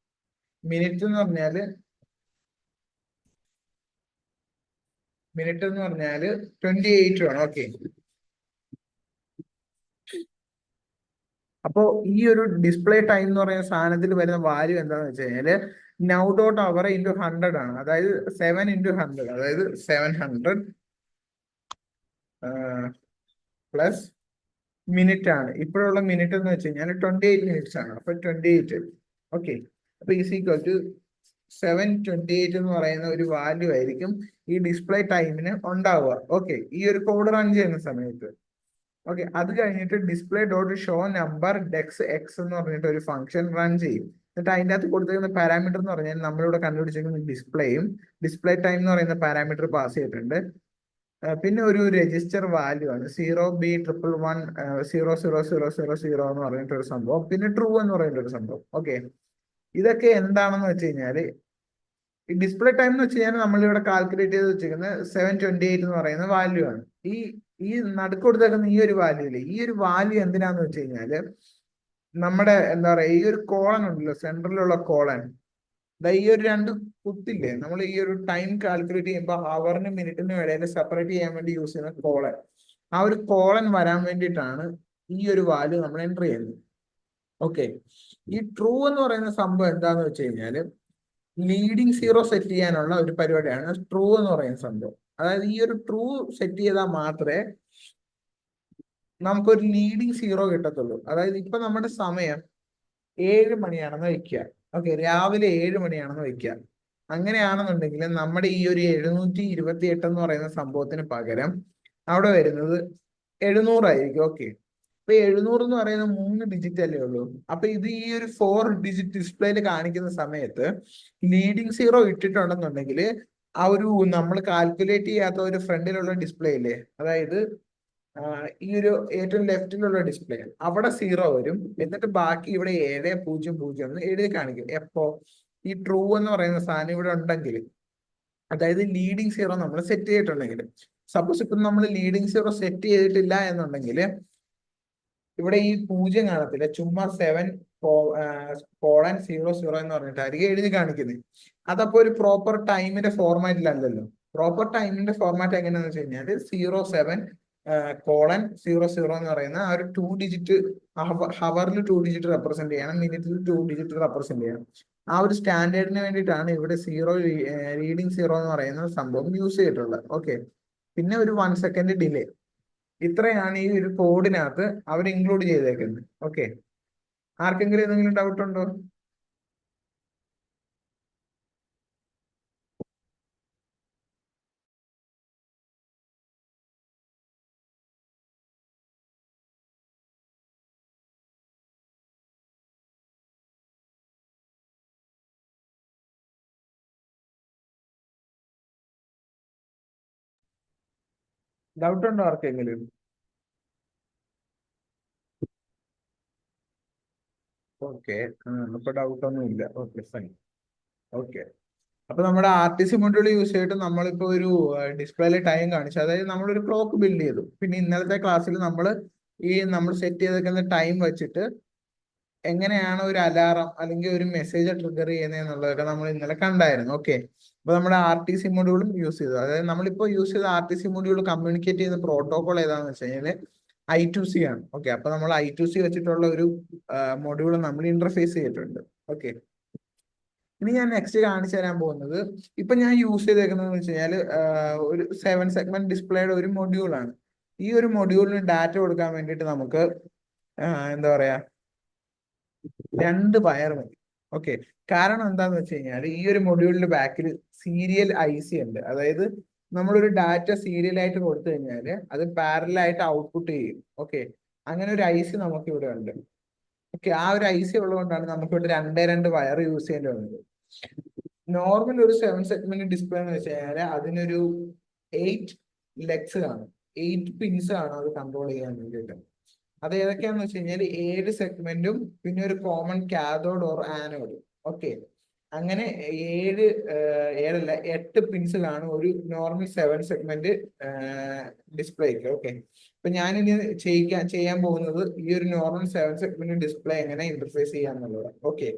മിനിറ്റ് എന്ന് പറഞ്ഞാല് 28 ആണ്. ഓക്കെ, അപ്പോ ഈ ഒരു ഡിസ്പ്ലേ ടൈം എന്ന് പറയുന്ന സാധനത്തിൽ വരുന്ന വാല്യൂ എന്താണെന്ന് വെച്ച് കഴിഞ്ഞാല് നൗ ഡോട്ട് അവർ ഇൻറ്റു 100 ആണ്. അതായത് 7 ഇൻറ്റു 100, അതായത് 700 പ്ലസ് മിനിറ്റ് ആണ്. ഇപ്പോഴുള്ള മിനിറ്റ് എന്ന് വെച്ച് കഴിഞ്ഞാൽ 28 മിനിറ്റ്സ് ആണ്. അപ്പൊ 28. ഓക്കെ, അപ്പൊ ഈസ് ഈക്വൽ ടു 728 എന്ന് പറയുന്ന ഒരു വാല്യൂ ആയിരിക്കും ഈ ഡിസ്പ്ലേ ടൈമിന് ഉണ്ടാവുക. ഓക്കെ, ഈ ഒരു കോഡ് റൺ ചെയ്യുന്ന സമയത്ത്. ഓക്കെ, അത് കഴിഞ്ഞിട്ട് display dot show number dex X എന്ന് പറഞ്ഞിട്ട് ഒരു ഫംഗ്ഷൻ റൺ ചെയ്യും. എന്നിട്ട് അതിൻ്റെ അകത്ത് കൊടുത്തിരിക്കുന്ന പാരാമീറ്റർ എന്ന് പറഞ്ഞാൽ നമ്മളിവിടെ കണ്ടുപിടിച്ചിരിക്കുന്ന ഡിസ്പ്ലേയും ഡിസ്പ്ലേ ടൈം എന്ന് പറയുന്ന പാരാമീറ്റർ പാസ് ചെയ്തിട്ടുണ്ട്. പിന്നെ ഒരു രജിസ്റ്റർ വാല്യൂ ആണ് 0B1110000 എന്ന് പറഞ്ഞിട്ട് ഒരു സംഭവം, പിന്നെ ട്രൂ എന്ന് പറയുന്ന ഒരു സംഭവം. ഓക്കെ, ഇതൊക്കെ എന്താണെന്ന് വെച്ച് കഴിഞ്ഞാല് ഈ ഡിസ്പ്ലേ ടൈം എന്ന് വെച്ച് കഴിഞ്ഞാൽ നമ്മളിവിടെ കാൽക്കുലേറ്റ് ചെയ്ത് വെച്ചിരിക്കുന്നത് 728 എന്ന് പറയുന്ന വാല്യൂ ആണ്. ഈ ഈ നടുക്ക് കൊടുത്തേക്കുന്ന ഈ ഒരു വാല്യൂ ഇല്ലേ, ഈ ഒരു വാല്യൂ എന്തിനാന്ന് വെച്ച് കഴിഞ്ഞാല് നമ്മുടെ എന്താ പറയാ, ഈ ഒരു കോളൻ ഉണ്ടല്ലോ, സെൻട്രലിലുള്ള കോളൻ, ഈ ഒരു രണ്ട് കുത്തില്ലേ, നമ്മൾ ഈ ഒരു ടൈം കാൽക്കുലേറ്റ് ചെയ്യുമ്പോൾ ഹവറിനും മിനിറ്റിനും ഇടയിൽ സെപ്പറേറ്റ് ചെയ്യാൻ വേണ്ടി യൂസ് ചെയ്യുന്ന കോളൻ, ആ ഒരു കോളൻ വരാൻ വേണ്ടിയിട്ടാണ് ഈ ഒരു വാല്യൂ നമ്മൾ എൻ്റർ ചെയ്യുന്നത്. ഓക്കെ, ഈ ട്രൂ എന്ന് പറയുന്ന സംഭവം എന്താന്ന് വെച്ച് കഴിഞ്ഞാല് ലീഡിങ് സീറോ സെറ്റ് ചെയ്യാനുള്ള ഒരു പരിപാടിയാണ് ട്രൂ എന്ന് പറയുന്ന സംഭവം. അതായത് ഈ ഒരു ട്രൂ സെറ്റ് ചെയ്താൽ മാത്രമേ നമുക്കൊരു ലീഡിങ് സീറോ കിട്ടത്തുള്ളൂ. അതായത് ഇപ്പൊ നമ്മുടെ സമയം 7 മണിയാണെന്ന് വെക്കുക. ഓക്കെ, രാവിലെ 7 മണിയാണെന്ന് വെക്കുക. അങ്ങനെയാണെന്നുണ്ടെങ്കിൽ നമ്മുടെ ഈ ഒരു 728 എന്ന് പറയുന്ന സംഭവത്തിന് പകരം അവിടെ വരുന്നത് 700 ആയിരിക്കും. ഓക്കെ, ഇപ്പൊ 700 എന്ന് പറയുന്നത് 3 ഡിജിറ്റ് അല്ലേ ഉള്ളൂ. അപ്പൊ ഇത് ഈ ഒരു 4 ഡിജിറ്റ് ഡിസ്പ്ലേയിൽ കാണിക്കുന്ന സമയത്ത് ലീഡിങ് സീറോ ഇട്ടിട്ടുണ്ടെന്നുണ്ടെങ്കിൽ ആ ഒരു നമ്മൾ കാൽക്കുലേറ്റ് ചെയ്യാത്ത ഒരു ഫ്രണ്ടിലുള്ള ഡിസ്പ്ലേ ഇല്ലേ, അതായത് ഈ ഒരു ഏറ്റവും ലെഫ്റ്റിലുള്ള ഡിസ്പ്ലേ, അവിടെ സീറോ വരും. എന്നിട്ട് ബാക്കി ഇവിടെ 700 എന്ന് എഴുതി കാണിക്കും. എപ്പോ ഈ ട്രൂ എന്ന് പറയുന്ന സാധനം ഇവിടെ ഉണ്ടെങ്കിൽ, അതായത് ലീഡിങ് സീറോ നമ്മൾ സെറ്റ് ചെയ്തിട്ടുണ്ടെങ്കിൽ. സപ്പോസ് ഇപ്പം നമ്മൾ ലീഡിങ് സീറോ സെറ്റ് ചെയ്തിട്ടില്ല എന്നുണ്ടെങ്കിൽ ഇവിടെ ഈ 0 കാണത്തില്ല, ചുമ്മാ 7:00 എന്ന് പറഞ്ഞിട്ടായിരിക്കും എഴുതി കാണിക്കുന്നത്. അതപ്പോ ഒരു പ്രോപ്പർ ടൈമിന്റെ ഫോർമാറ്റിലല്ലല്ലോ. പ്രോപ്പർ ടൈമിന്റെ ഫോർമാറ്റ് എങ്ങനെയാന്ന് വെച്ച് കഴിഞ്ഞാൽ 07:00 എന്ന് പറയുന്ന ആ ഒരു 2 ഡിജിറ്റ്, ഹവറിൽ 2 ഡിജിറ്റ് റെപ്രസെന്റ് ചെയ്യണം, മിനിറ്റിൽ 2 ഡിജിറ്റ് റെപ്രസെന്റ് ചെയ്യണം. ആ ഒരു സ്റ്റാൻഡേർഡിന് വേണ്ടിയിട്ടാണ് ഇവിടെ റീഡിങ് സീറോ എന്ന് പറയുന്ന സംഭവം യൂസ് ചെയ്തിട്ടുള്ളത്. ഓക്കെ, പിന്നെ ഒരു 1 സെക്കൻഡ് ഡിലേ. ഇത്രയാണ് ഈ ഒരു കോഡിനകത്ത് അവർ ഇൻക്ലൂഡ് ചെയ്തേക്കുന്നത്. ഓക്കെ, ആർക്കെങ്കിലും എന്തെങ്കിലും ഡൗട്ട് ഉണ്ടോ? ഡൗട്ട് ഉണ്ടോ ആർക്കെങ്കിലും? ഓക്കെ, അപ്പൊ ഡൗട്ട് ഒന്നും ഇല്ല. Okay, fine. ഓക്കെ, അപ്പൊ നമ്മുടെ RTC മൊഡ്യൂൾ യൂസ് ചെയ്തിട്ട് നമ്മളിപ്പോ ഒരു ഡിസ്പ്ലേയിലെ ടൈം കാണിച്ചു. അതായത് നമ്മളൊരു ക്ലോക്ക് ബിൽഡ് ചെയ്തു. പിന്നെ ഇന്നലത്തെ ക്ലാസ്സിൽ നമ്മൾ സെറ്റ് ചെയ്തേക്കുന്ന ടൈം വെച്ചിട്ട് എങ്ങനെയാണ് ഒരു അലാറം അല്ലെങ്കിൽ ഒരു മെസ്സേജ് ട്രിഗർ ചെയ്യുന്നതെന്നുള്ളതൊക്കെ നമ്മൾ ഇന്നലെ കണ്ടായിരുന്നു. ഓക്കെ, അപ്പൊ നമ്മുടെ RTC മൊഡ്യൂളും യൂസ് ചെയ്തു. അതായത് നമ്മളിപ്പോ യൂസ് ചെയ്ത RTC മൊഡ്യൂൾ കമ്മ്യൂണിക്കേറ്റ് ചെയ്യുന്ന പ്രോട്ടോകോൾ ഏതാണെന്ന് വെച്ച് കഴിഞ്ഞാൽ I2C ആണ്. ഓക്കെ, അപ്പൊ നമ്മൾ I2C വെച്ചിട്ടുള്ള ഒരു മൊഡ്യൂൾ നമ്മൾ ഇന്റർഫേസ് ചെയ്തിട്ടുണ്ട്. ഓക്കെ, ഇനി ഞാൻ നെക്സ്റ്റ് കാണിച്ചു തരാൻ പോകുന്നത്, ഇപ്പൊ ഞാൻ യൂസ് ചെയ്തേക്കുന്നത് വെച്ച് കഴിഞ്ഞാൽ ഒരു 7 സെഗ്മെന്റ് ഡിസ്പ്ലേയുടെ ഒരു മൊഡ്യൂളാണ്. ഈ ഒരു മൊഡ്യൂളിന് ഡാറ്റ കൊടുക്കാൻ വേണ്ടിയിട്ട് നമുക്ക് എന്താ പറയാ, 2 വയർ മതി. ഓക്കെ, കാരണം എന്താന്ന് വെച്ച് കഴിഞ്ഞാൽ ഈ ഒരു മൊഡ്യൂളിന്റെ ബാക്കിൽ സീരിയൽ IC ഉണ്ട്. അതായത് നമ്മളൊരു ഡാറ്റ സീരിയലായിട്ട് കൊടുത്തു കഴിഞ്ഞാൽ അത് പാരലായിട്ട് ഔട്ട്പുട്ട് ചെയ്യും. ഓക്കെ, അങ്ങനെ ഒരു IC നമുക്ക് ഇവിടെ ഉണ്ട്. ഓക്കെ, ആ ഒരു IC ഉള്ളതുകൊണ്ടാണ് നമുക്ക് ഇവിടെ 2 വയർ യൂസ് ചെയ്യേണ്ടി വന്നത്. നോർമൽ ഒരു 7 സെഗ്മെന്റ് ഡിസ്പ്ലേ എന്ന് വെച്ച് കഴിഞ്ഞാൽ അതിനൊരു 8 ലെഗ്സ് കാണും, 8 പിൻസ് കാണും അത് കൺട്രോൾ ചെയ്യാൻ വേണ്ടിയിട്ട്. അത് ഏതൊക്കെയാന്ന് വെച്ച് കഴിഞ്ഞാൽ 7 സെഗ്മെന്റും പിന്നെ ഒരു common cathode or anode. Okay, അങ്ങനെ 8 പിൻസ് കാണും ഒരു നോർമൽ 7 സെഗ്മെന്റ് ഡിസ്പ്ലേക്ക്. ഓക്കെ, ഇപ്പൊ ഞാനിനി ചെയ്യാൻ പോകുന്നത് ഈ ഒരു നോർമൽ 7 സെഗ്മെന്റ് ഡിസ്പ്ലേ എങ്ങനെ ഇന്റർഫേസ് ചെയ്യാന്നുള്ളതാണ്. ഓക്കെ,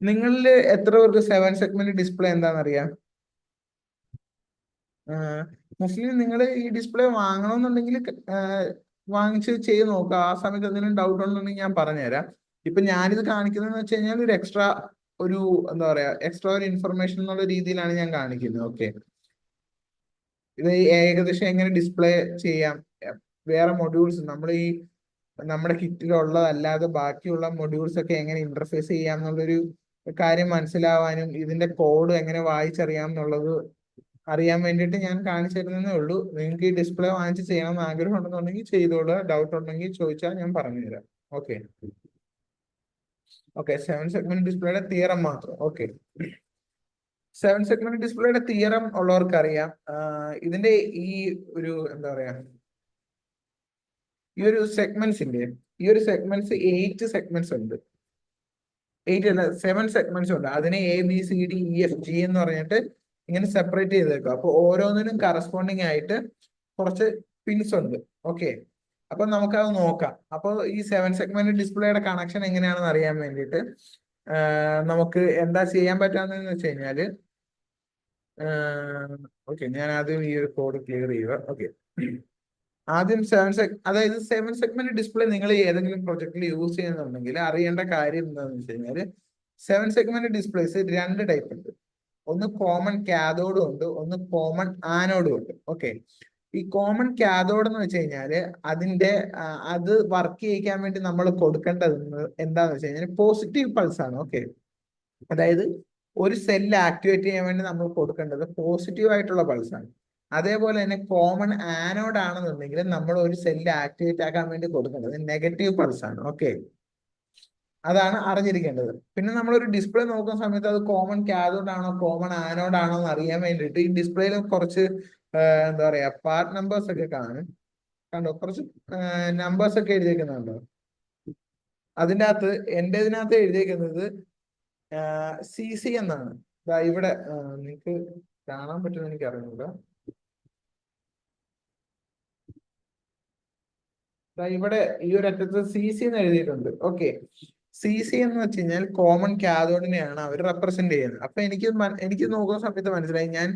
നിങ്ങളിൽ എത്ര പേർക്ക് 7 സെഗ്മെന്റ് ഡിസ്പ്ലേ എന്താണെന്ന് അറിയാം? മുസ്ലിം, നിങ്ങൾ ഈ ഡിസ്പ്ലേ വാങ്ങണമെന്നുണ്ടെങ്കിൽ വാങ്ങിച്ച് ചെയ്ത് നോക്കുക. ആ സമയത്ത് എന്തെങ്കിലും ഡൗട്ട് ഉണ്ടെന്നുണ്ടെങ്കിൽ ഞാൻ പറഞ്ഞുതരാം. ഇപ്പൊ ഞാനിത് കാണിക്കുന്നതെന്ന് വെച്ച് കഴിഞ്ഞാൽ ഒരു എക്സ്ട്രാ ഒരു എന്താ പറയാ, എക്സ്ട്രാ ഒരു ഇൻഫർമേഷൻ എന്നുള്ള രീതിയിലാണ് ഞാൻ കാണിക്കുന്നത്. ഓക്കെ, ഇത് ഏകദേശം എങ്ങനെ ഡിസ്പ്ലേ ചെയ്യാം, വേറെ മൊഡ്യൂൾസ് നമ്മുടെ കിറ്റിലുള്ളതല്ലാതെ ബാക്കിയുള്ള മൊഡ്യൂൾസ് ഒക്കെ എങ്ങനെ ഇന്റർഫേസ് ചെയ്യാം എന്നുള്ളൊരു കാര്യം മനസ്സിലാവാനും ഇതിന്റെ കോഡ് എങ്ങനെ വായിച്ചറിയാം എന്നുള്ളത് അറിയാൻ വേണ്ടിയിട്ട് ഞാൻ കാണിച്ചു തരുന്നതേ ഉള്ളൂ. നിങ്ങൾക്ക് ഈ ഡിസ്പ്ലേ വാങ്ങിച്ച് ചെയ്യണമെന്ന് ആഗ്രഹം ഉണ്ടെന്നുണ്ടെങ്കിൽ ചെയ്തോളൂ. ഡൗട്ട് ഉണ്ടെങ്കിൽ ചോദിച്ചാൽ ഞാൻ പറഞ്ഞു തരാം. ഓക്കെ, ഓക്കെ, 7 സെഗ്മെന്റ് ഡിസ്പ്ലേയുടെ തിയറം മാത്രം. ഓക്കെ, 7 സെഗ്മെന്റ് ഡിസ്പ്ലേയുടെ തിയറം ഉള്ളവർക്ക് അറിയാം. ഇതിന്റെ ഈ ഒരു എന്താ പറയാ, ഈ ഒരു സെഗ്മെന്റ്സിന്റെ ഈ ഒരു സെഗ്മെന്റ്സ് 8 സെഗ്മെന്റ്സ് ഉണ്ട്. 8 അല്ല 7 സെഗ്മെന്റ്സ് ഉണ്ട്. അതിനെ ABCDEFG എന്ന് പറഞ്ഞിട്ട് ഇങ്ങനെ സെപ്പറേറ്റ് ചെയ്തേക്കും. അപ്പൊ ഓരോന്നിനും കറസ്പോണ്ടിങ് ആയിട്ട് കുറച്ച് പിൻസ് ഉണ്ട്. ഓക്കെ, അപ്പൊ നമുക്കത് നോക്കാം. അപ്പോൾ ഈ 7 സെഗ്മെന്റ് ഡിസ്പ്ലേയുടെ കണക്ഷൻ എങ്ങനെയാണെന്ന് അറിയാൻ വേണ്ടിയിട്ട് നമുക്ക് എന്താ ചെയ്യാൻ പറ്റാന്ന് വെച്ച് കഴിഞ്ഞാല്, ഓക്കെ, ഞാൻ ആദ്യം ഈ ഒരു കോഡ് ക്ലിയർ ചെയ്യുക. ഓക്കെ, ആദ്യം അതായത് 7 സെഗ്മെന്റ് ഡിസ്പ്ലേ നിങ്ങൾ ഏതെങ്കിലും പ്രൊജക്റ്റിൽ യൂസ് ചെയ്യുന്നുണ്ടെങ്കിൽ അറിയേണ്ട കാര്യം എന്താണെന്ന് വെച്ച് കഴിഞ്ഞാൽ 7 സെഗ്മെന്റ് ഡിസ്പ്ലേസ് 2 ടൈപ്പ് ഉണ്ട്. ഒന്ന് കോമൺ കാഥോഡും ഉണ്ട്, ഒന്ന് കോമൺ ആനോഡും ഉണ്ട്. ഓക്കെ, ഈ കോമൺ കാഥോഡ് എന്ന് വെച്ച് കഴിഞ്ഞാല് അതിന്റെ അത് വർക്ക് ചെയ്യിക്കാൻ വേണ്ടി നമ്മൾ കൊടുക്കേണ്ടത് എന്താന്ന് വെച്ച് കഴിഞ്ഞാൽ പോസിറ്റീവ് പൾസ് ആണ്. ഓക്കെ, അതായത് ഒരു സെല്ല് ആക്ടിവേറ്റ് ചെയ്യാൻ വേണ്ടി നമ്മൾ കൊടുക്കേണ്ടത് പോസിറ്റീവ് ആയിട്ടുള്ള പൾസ് ആണ്. അതേപോലെ തന്നെ കോമൺ ആനോഡ് ആണെന്നുണ്ടെങ്കിൽ നമ്മൾ ഒരു സെല്ല് ആക്ടിവേറ്റ് ആക്കാൻ വേണ്ടി കൊടുക്കേണ്ടത് നെഗറ്റീവ് പൾസ് ആണ്. ഓക്കെ, അതാണ് അറിഞ്ഞിരിക്കേണ്ടത്. പിന്നെ നമ്മളൊരു ഡിസ്പ്ലേ നോക്കുന്ന സമയത്ത് അത് കോമൺ കാഥോഡ് ആണോ കോമൺ ആനോഡ് ആണോ എന്ന് അറിയാൻ വേണ്ടിയിട്ട് ഈ ഡിസ്പ്ലേയിൽ കുറച്ച് എന്താ പറയാ പാർട്ട് നമ്പേഴ്സ് ഒക്കെ കാണും. കണ്ടോ, കുറച്ച് നമ്പേഴ്സ് ഒക്കെ എഴുതിയിരിക്കുന്നുണ്ടോ? അതിൻ്റെ അകത്ത് എൻ്റെ ഇതിനകത്ത് എഴുതിയിരിക്കുന്നത് CC എന്നാണ്. ഇവിടെ നിങ്ങൾക്ക് കാണാൻ പറ്റുമെന്ന് എനിക്ക് അറിഞ്ഞൂടാ. ഇവിടെ ഈ ഒരു അറ്റത്ത് CC എന്ന് എഴുതിയിട്ടുണ്ട്. ഓക്കെ, CC എന്ന് വെച്ച് കഴിഞ്ഞാൽ കോമൺ കാഥോഡിനെയാണ് അവർ റെപ്രസെന്റ് ചെയ്യുന്നത്. അപ്പൊ എനിക്ക് നോക്കുന്ന സമയത്ത് മനസ്സിലായി ഞാൻ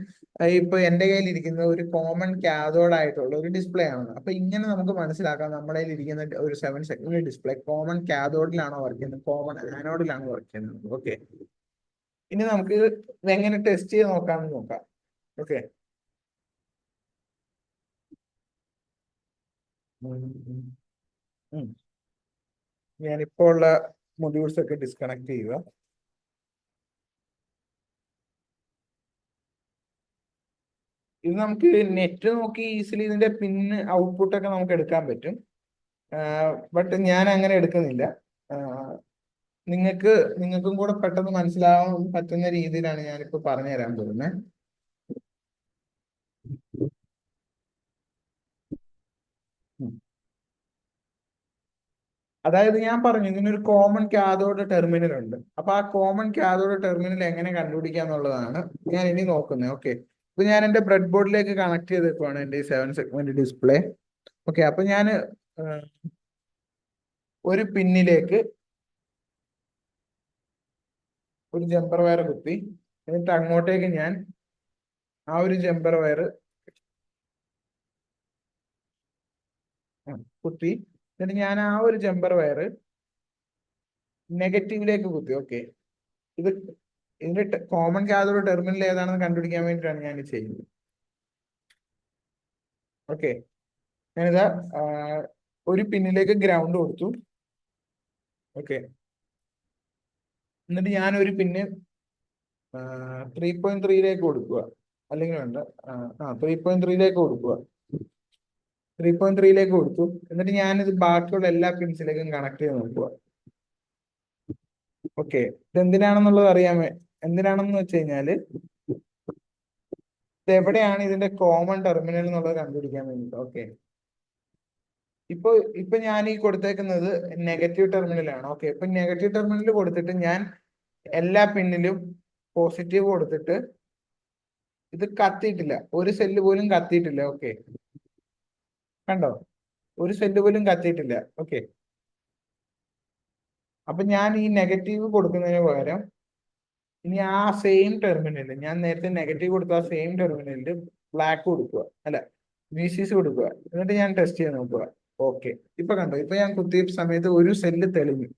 ഇപ്പൊ എന്റെ കയ്യിൽ ഇരിക്കുന്ന ഒരു കോമൺ കാഥോഡ് ആയിട്ടുള്ള ഒരു ഡിസ്പ്ലേ ആണ്. അപ്പൊ ഇങ്ങനെ നമുക്ക് മനസ്സിലാക്കാം നമ്മുടെ കയ്യിൽ ഇരിക്കുന്ന ഒരു 7 സെഗ്മെന്റ് ഡിസ്പ്ലേ കോമൺ കാഥോഡിലാണോ വർക്ക് ചെയ്യുന്നത് കോമൺ ആനോഡിലാണോ വർക്ക് ചെയ്യുന്നത്. ഓക്കെ, ഇനി നമുക്ക് ഇത് എങ്ങനെ ടെസ്റ്റ് ചെയ്ത് നോക്കാമെന്ന് നോക്കാം. ഓക്കെ, ഞാനിപ്പോ ഉള്ള മൊഡ്യൂൾസ് ഒക്കെ ഡിസ്കണക്ട് ചെയ്യുക. ഇത് നമുക്ക് നെറ്റ് നോക്കി ഈസിലി ഇതിന്റെ പിന്ന് ഔട്ട്പുട്ട് ഒക്കെ നമുക്ക് എടുക്കാൻ പറ്റും. ബട്ട് ഞാൻ അങ്ങനെ എടുക്കുന്നില്ല. നിങ്ങൾക്കും കൂടെ പെട്ടെന്ന് മനസ്സിലാവാൻ പറ്റുന്ന രീതിയിലാണ് ഞാനിപ്പോ പറഞ്ഞു തരാൻ പോകുന്നത്. അതായത് ഞാൻ പറഞ്ഞു ഇതിനൊരു കോമൺ കാഥോഡ് ടെർമിനൽ ഉണ്ട്. അപ്പൊ ആ കോമൺ കാഥോഡ് ടെർമിനൽ എങ്ങനെ കണ്ടുപിടിക്കുക എന്നുള്ളതാണ് ഞാൻ ഇനി നോക്കുന്നത്. ഓക്കെ, ഇപ്പൊ ഞാൻ എന്റെ ബ്രെഡ് ബോർഡിലേക്ക് കണക്ട് ചെയ്തേക്കുവാണ് എന്റെ ഈ 7 സെഗ്മെന്റ് ഡിസ്പ്ലേ. ഓക്കെ, അപ്പൊ ഞാൻ ഒരു പിന്നിലേക്ക് ഒരു ജമ്പർ വയർ കുത്തി, എന്നിട്ട് അങ്ങോട്ടേക്ക് ഞാൻ ആ ഒരു ജമ്പർ വയർ കുത്തി, എന്നിട്ട് ഞാൻ ആ ഒരു ജമ്പർ വയർ നെഗറ്റീവിലേക്ക് കുത്തി. ഓക്കെ, ഇത് ഇതിന്റെ കോമൺ കാഥോഡ് ടെർമിനൽ ഏതാണെന്ന് കണ്ടുപിടിക്കാൻ വേണ്ടിയിട്ടാണ് ഞാൻ ഇത് ചെയ്യുന്നത്. ഓക്കെ, ഞാനിതാ ഒരു പിന്നിലേക്ക് ഗ്രൗണ്ട് കൊടുത്തു. ഓക്കെ, എന്നിട്ട് ഞാൻ ഒരു പിന്ന് 3.3യിലേക്ക് കൊടുക്കുക, അല്ലെങ്കിൽ വേണ്ട 3.3യിലേക്ക് കൊടുക്കുക. 3.3യിലേക്ക് കൊടുത്തു, എന്നിട്ട് ഞാനിത് ബാക്കിയുള്ള എല്ലാ പിൻസിലേക്കും കണക്ട് ചെയ്ത് നോക്കുക. ഓക്കെ, ഇത് എന്തിനാണെന്നുള്ളത് എന്തിനാണെന്ന് വെച്ച് കഴിഞ്ഞാല് ഇത് എവിടെയാണ് ഇതിന്റെ കോമൺ ടെർമിനൽ എന്നുള്ളത് കണ്ടുപിടിക്കാൻ വേണ്ടിയിട്ട്. ഓക്കെ, ഇപ്പൊ ഞാൻ ഈ കൊടുത്തേക്കുന്നത് നെഗറ്റീവ് ടെർമിനലാണ്. ഓക്കെ, ഇപ്പൊ നെഗറ്റീവ് ടെർമിനൽ കൊടുത്തിട്ട് ഞാൻ എല്ലാ പിന്നിലും പോസിറ്റീവ് കൊടുത്തിട്ട് ഇത് കത്തിയിട്ടില്ല, ഒരു സെല്ല് പോലും കത്തിയിട്ടില്ല. ഓക്കെ, കണ്ടോ, ഒരു സെല്ല് പോലും കത്തിയിട്ടില്ല. ഓക്കെ, അപ്പൊ ഞാൻ ഈ നെഗറ്റീവ് കൊടുക്കുന്നതിന് പകരം ഇനി ആ സെയിം ടെർമിനലിൽ ഞാൻ നേരത്തെ നെഗറ്റീവ് കൊടുത്ത ആ സെയിം ടെർമിനലിൽ ബ്ലാക്ക് കൊടുക്കുക, അല്ല VCC കൊടുക്കുക, എന്നിട്ട് ഞാൻ ടെസ്റ്റ് ചെയ്ത് നോക്കുക. ഓക്കെ, ഇപ്പൊ കണ്ടോ, ഇപ്പൊ ഞാൻ കുത്തിയ സമയത്ത് ഒരു സെല്ല് തെളിഞ്ഞു.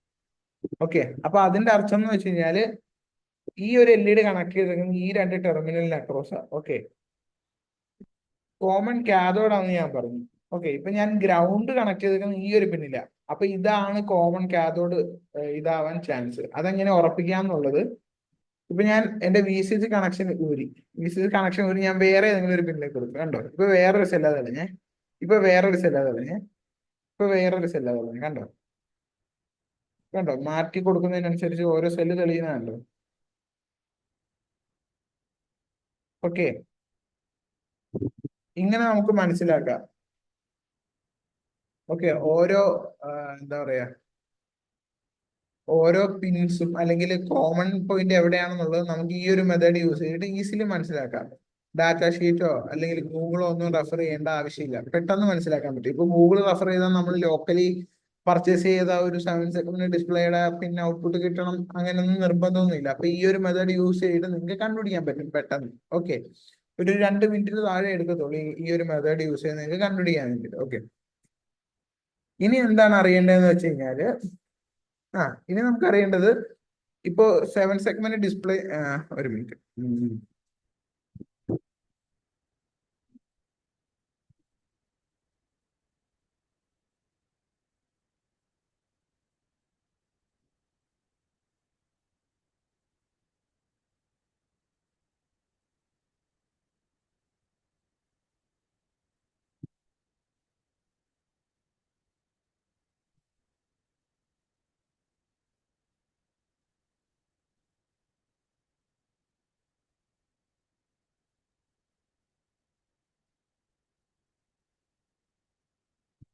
ഓക്കെ, അപ്പൊ അതിന്റെ അർത്ഥം എന്ന് വെച്ച് കഴിഞ്ഞാല് ഈ ഒരു LED കണക്ട് ചെയ്തിരിക്കുന്നത് ഈ 2 ടെർമിനലിന് അക്രോസ്. ഓക്കെ, കോമൺ കാഥോഡ് ആണെന്ന് ഞാൻ പറഞ്ഞു. ഓക്കെ, ഇപ്പൊ ഞാൻ ഗ്രൗണ്ട് കണക്ട് ചെയ്തിരിക്കുന്നത് ഈ ഒരു പിന്നില്ല. അപ്പൊ ഇതാണ് കോമൺ കാഥോഡ് ഇതാവാൻ ചാൻസ്. അതെങ്ങനെ ഉറപ്പിക്കാന്നുള്ളത് ഇപ്പൊ ഞാൻ എന്റെ VCC കണക്ഷൻ ഊരി ഞാൻ വേറെ ഏതെങ്കിലും ഒരു പിന്നിലേക്ക് കൊടുക്കും. കണ്ടോ, ഇപ്പൊ വേറൊരു സെല്ലാ തെളിഞ്ഞേ, ഇപ്പൊ വേറൊരു സെല്ലാ തെളിഞ്ഞേ, ഇപ്പൊ വേറൊരു സെല്ലാ തെളിഞ്ഞേ. കണ്ടോ, മാറ്റി കൊടുക്കുന്നതിനനുസരിച്ച് ഓരോ സെല്ല് തെളിയുന്നുണ്ടോ. ഓക്കെ, ഇങ്ങനെ നമുക്ക് മനസ്സിലാക്കാം. ഓക്കെ, ഓരോ എന്താ പറയാ ഓരോ പിൻസും അല്ലെങ്കിൽ കോമൺ പോയിന്റ് എവിടെയാണെന്നുള്ളത് നമുക്ക് ഈ ഒരു മെത്തേഡ് യൂസ് ചെയ്തിട്ട് ഈസിലി മനസ്സിലാക്കാം. ഡാറ്റ ഷീറ്റോ അല്ലെങ്കിൽ ഗൂഗിളോ ഒന്നും റെഫർ ചെയ്യേണ്ട ആവശ്യമില്ല, പെട്ടെന്ന് മനസ്സിലാക്കാൻ പറ്റും. ഇപ്പൊ ഗൂഗിൾ റെഫർ ചെയ്താൽ നമ്മൾ ലോക്കലി പർച്ചേസ് ചെയ്ത ഒരു 7 സെക്കൻഡ് ഡിസ്പ്ലേയുടെ പിന്നെ ഔട്ട്പുട്ട് കിട്ടണം അങ്ങനെയൊന്നും നിർബന്ധമൊന്നുമില്ല. അപ്പൊ ഈ ഒരു മെത്തേഡ് യൂസ് ചെയ്തിട്ട് നിങ്ങൾക്ക് കണ്ടുപിടിക്കാൻ പറ്റും പെട്ടെന്ന്. ഓക്കെ, ഒരു 2 മിനിറ്റിന് താഴെ എടുക്കത്തുള്ളൂ ഈ ഒരു മെത്തേഡ് യൂസ് ചെയ്ത് നിങ്ങൾക്ക് കണ്ടുപിടിക്കാൻ വേണ്ടിയിട്ട്. ഓക്കെ, ഇനി എന്താണ് അറിയേണ്ടതെന്ന് വെച്ച് കഴിഞ്ഞാല് ഇനി നമുക്ക് അറിയേണ്ടത് ഇപ്പോ 7 സെഗ്മെന്റ് ഡിസ്പ്ലേ. ഒരു മിനിറ്റ്.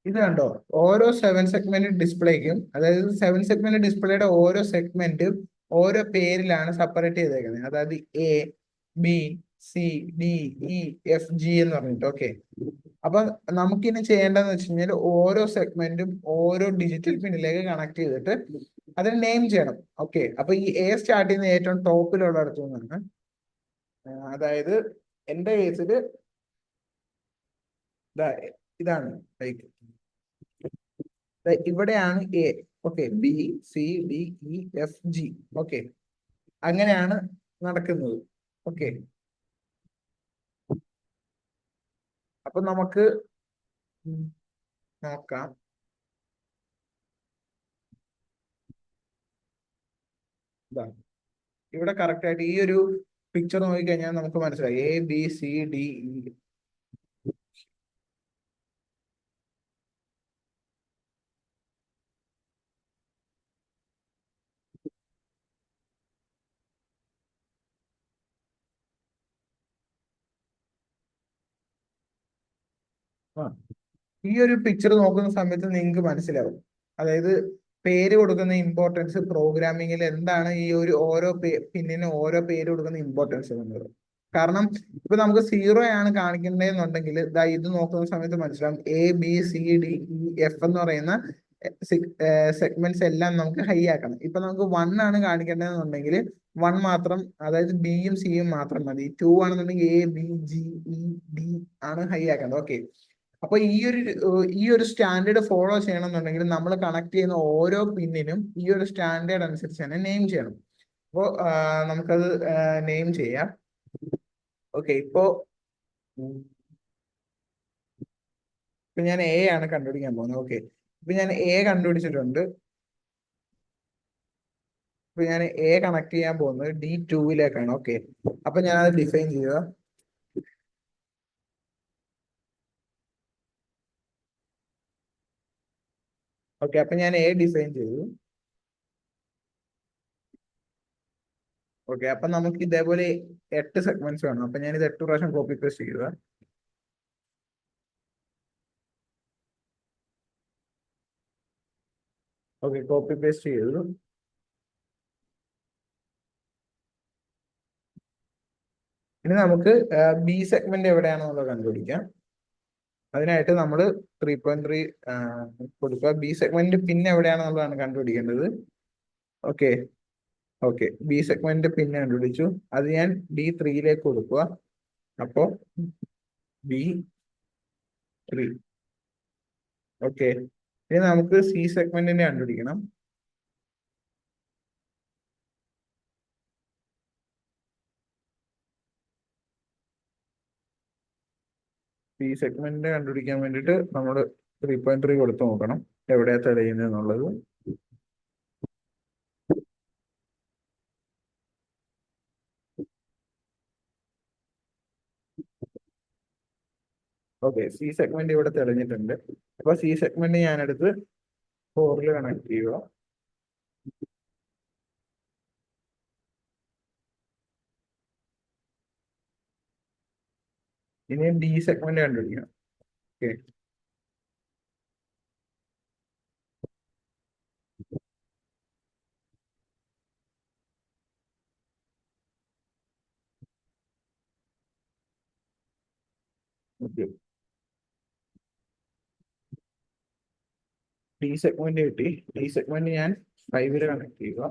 ഇത് കണ്ടോ, ഓരോ 7 സെഗ്മെന്റ് ഡിസ്പ്ലേക്കും, അതായത് 7 സെഗ്മെന്റ് ഡിസ്പ്ലേയുടെ ഓരോ സെഗ്മെന്റും ഓരോ പേരിലാണ് സെപ്പറേറ്റ് ചെയ്തേക്കുന്നത്. അതായത് A B C D E F G എന്ന് പറഞ്ഞിട്ട്. ഓക്കെ, അപ്പൊ നമുക്കിനി ചെയ്യേണ്ടതെന്ന് വെച്ച് കഴിഞ്ഞാൽ ഓരോ സെഗ്മെന്റും ഓരോ ഡിജിറ്റൽ പിന്നിലേക്ക് കണക്ട് ചെയ്തിട്ട് അതിന് നെയിം ചെയ്യണം. ഓക്കെ, അപ്പൊ ഈ A സ്റ്റാർട്ട് ചെയ്യുന്ന ഏറ്റവും ടോപ്പിലുള്ള അടുത്തു നിന്നാണ്. അതായത് എന്റെ കേസിൽ ഇതാണ് ലൈക്ക് ഇവിടെയാണ് A. Okay, B C D E F G. Okay, അങ്ങനെയാണ് നടക്കുന്നത്. ഓക്കെ, അപ്പൊ നമുക്ക് നോക്കാം. ഇവിടെ കറക്റ്റ് ആയിട്ട് ഈ ഒരു പിക്ചർ നോക്കിക്കഴിഞ്ഞാൽ നമുക്ക് മനസ്സിലായി ABCDE. ഈ ഒരു പിക്ചർ നോക്കുന്ന സമയത്ത് നിങ്ങൾക്ക് മനസ്സിലാവും, അതായത് പേര് കൊടുക്കുന്ന ഇമ്പോർട്ടൻസ് പ്രോഗ്രാമിങ്ങിൽ എന്താണ് ഈ ഒരു ഓരോ പിന്നിന് ഓരോ പേര് കൊടുക്കുന്ന ഇമ്പോർട്ടൻസ് എന്നുള്ളത്. കാരണം ഇപ്പൊ നമുക്ക് 0 ആണ് കാണിക്കേണ്ടതെന്നുണ്ടെങ്കിൽ ഇത് നോക്കുന്ന സമയത്ത് മനസ്സിലാവും ABCDEF എന്ന് പറയുന്ന സെഗ്മെന്റ്സ് എല്ലാം നമുക്ക് ഹൈ ആക്കണം. ഇപ്പൊ നമുക്ക് 1 ആണ് കാണിക്കേണ്ടതെന്നുണ്ടെങ്കിൽ 1 മാത്രം, അതായത് ബിയും സിയും മാത്രം മതി. 2 ആണെന്നുണ്ടെങ്കിൽ ABGED ആണ് ഹൈ ആക്കേണ്ടത്. ഓക്കെ, അപ്പൊ ഈ ഒരു സ്റ്റാൻഡേർഡ് ഫോളോ ചെയ്യണമെന്നുണ്ടെങ്കിൽ നമ്മൾ കണക്ട് ചെയ്യുന്ന ഓരോ പിന്നിനും ഈ ഒരു സ്റ്റാൻഡേർഡ് അനുസരിച്ച് തന്നെ നെയിം ചെയ്യണം. അപ്പോ നമുക്കത് നെയിം ചെയ്യാം. ഓക്കെ, ഇപ്പൊ ഞാൻ A ആണ് കണ്ടുപിടിക്കാൻ പോകുന്നത്. ഓക്കെ, ഇപ്പൊ ഞാൻ A കണ്ടുപിടിച്ചിട്ടുണ്ട്. ഇപ്പൊ ഞാൻ A കണക്ട് ചെയ്യാൻ പോകുന്നത് D2ലേക്കാണ്. ഓക്കെ, അപ്പൊ ഞാൻ അത് ഡിഫൈൻ ചെയ്യുക. ഓക്കെ, അപ്പൊ ഞാൻ A ഡിഫൈൻ ചെയ്തു. ഓക്കെ, അപ്പൊ നമുക്ക് ഇതേപോലെ 8 സെഗ്മെന്റ്സ് വേണം. അപ്പൊ ഞാൻ ഇത് 8 പ്രാവശ്യം കോപ്പി പേസ്റ്റ് ചെയ്യുക. ഓക്കെ, കോപ്പി പേസ്റ്റ് ചെയ്തു. ഇനി നമുക്ക് B സെഗ്മെന്റ് എവിടെയാണെന്നുള്ളത് കണ്ടുപിടിക്കാം. അതിനായിട്ട് നമ്മൾ 3.3 കൊടുക്കുക. B സെഗ്മെന്റ് പിന്നെ എവിടെയാണെന്നുള്ളതാണ് കണ്ടുപിടിക്കേണ്ടത്. ഓക്കെ, ഓക്കെ, B സെഗ്മെന്റ് പിന്നെ കണ്ടുപിടിച്ചു. അത് ഞാൻ D3യിലേക്ക് കൊടുക്കുക. അപ്പോ B3. ഓക്കെ, ഇനി നമുക്ക് C സെഗ്മെന്റിനെ കണ്ടുപിടിക്കണം. C സെഗ്മെന്റ് കണ്ടുപിടിക്കാൻ വേണ്ടിയിട്ട് നമ്മൾ 3.3 കൊടുത്ത് നോക്കണം എവിടെയാ തെളിയുന്നത് എന്നുള്ളത്. ഓക്കെ, C സെഗ്മെന്റ് ഇവിടെ തെളിഞ്ഞിട്ടുണ്ട്. അപ്പൊ C സെഗ്മെന്റ് ഞാൻ എടുത്ത് 4ൽ കണക്ട് ചെയ്യുക. ഇനി D സെഗ്മെന്റ് കണ്ടുപിടിക്കണം. ഓക്കെ, ഓക്കെ, ടി സെഗ്മെന്റ് കിട്ടി. ടി സെഗ്മെന്റ് ഞാൻ 5 കണക്ട് ചെയ്യുക.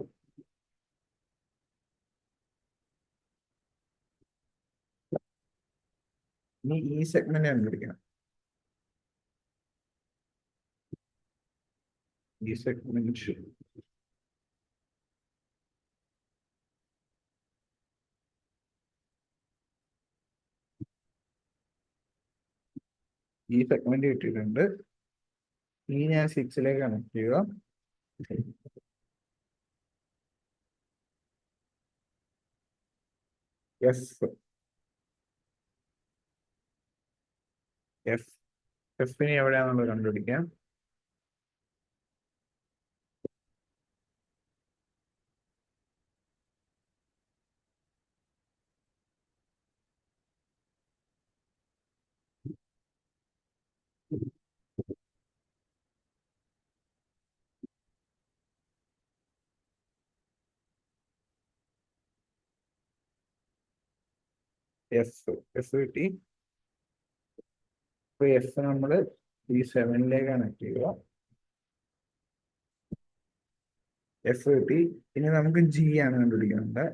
ഇനി ഈ സെഗ്മെന്റ് കണ്ടുപിടിക്കണം. ഈ സെഗ്മെന്റ് കിട്ടിയിട്ടുണ്ട്. ഈ ഞാൻ 6 കണക്ട് ചെയ്യുക. എഫിനെ എവിടെയാണെന്നുള്ളത് കണ്ടുപിടിക്കാം. എഫ് കിട്ടി. അപ്പൊ എഫ് നമ്മൾ ഈ 7 കണക്ട് ചെയ്യുക. എഫ് കിട്ടി. ഇനി നമുക്ക് ജി ആണ് കണ്ടുപിടിക്കുന്നത്.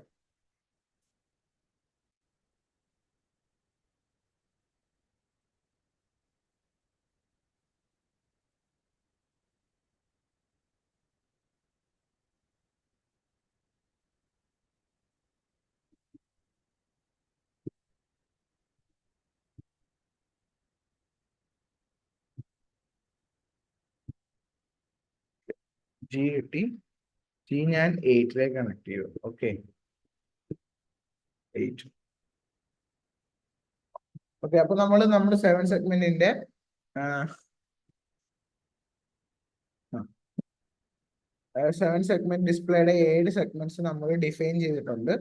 ജി കിട്ടി. ജി ഞാൻ 8 കണക്ട് ചെയ്തു. ഓക്കെ, 8. ഓക്കെ, അപ്പൊ നമ്മുടെ 7 സെഗ്മെന്റിന്റെ 7 സെഗ്മെന്റ് ഡിസ്പ്ലേയുടെ 7 സെഗ്മെന്റ്സ് നമ്മൾ ഡിഫൈൻ ചെയ്തിട്ടുണ്ട്.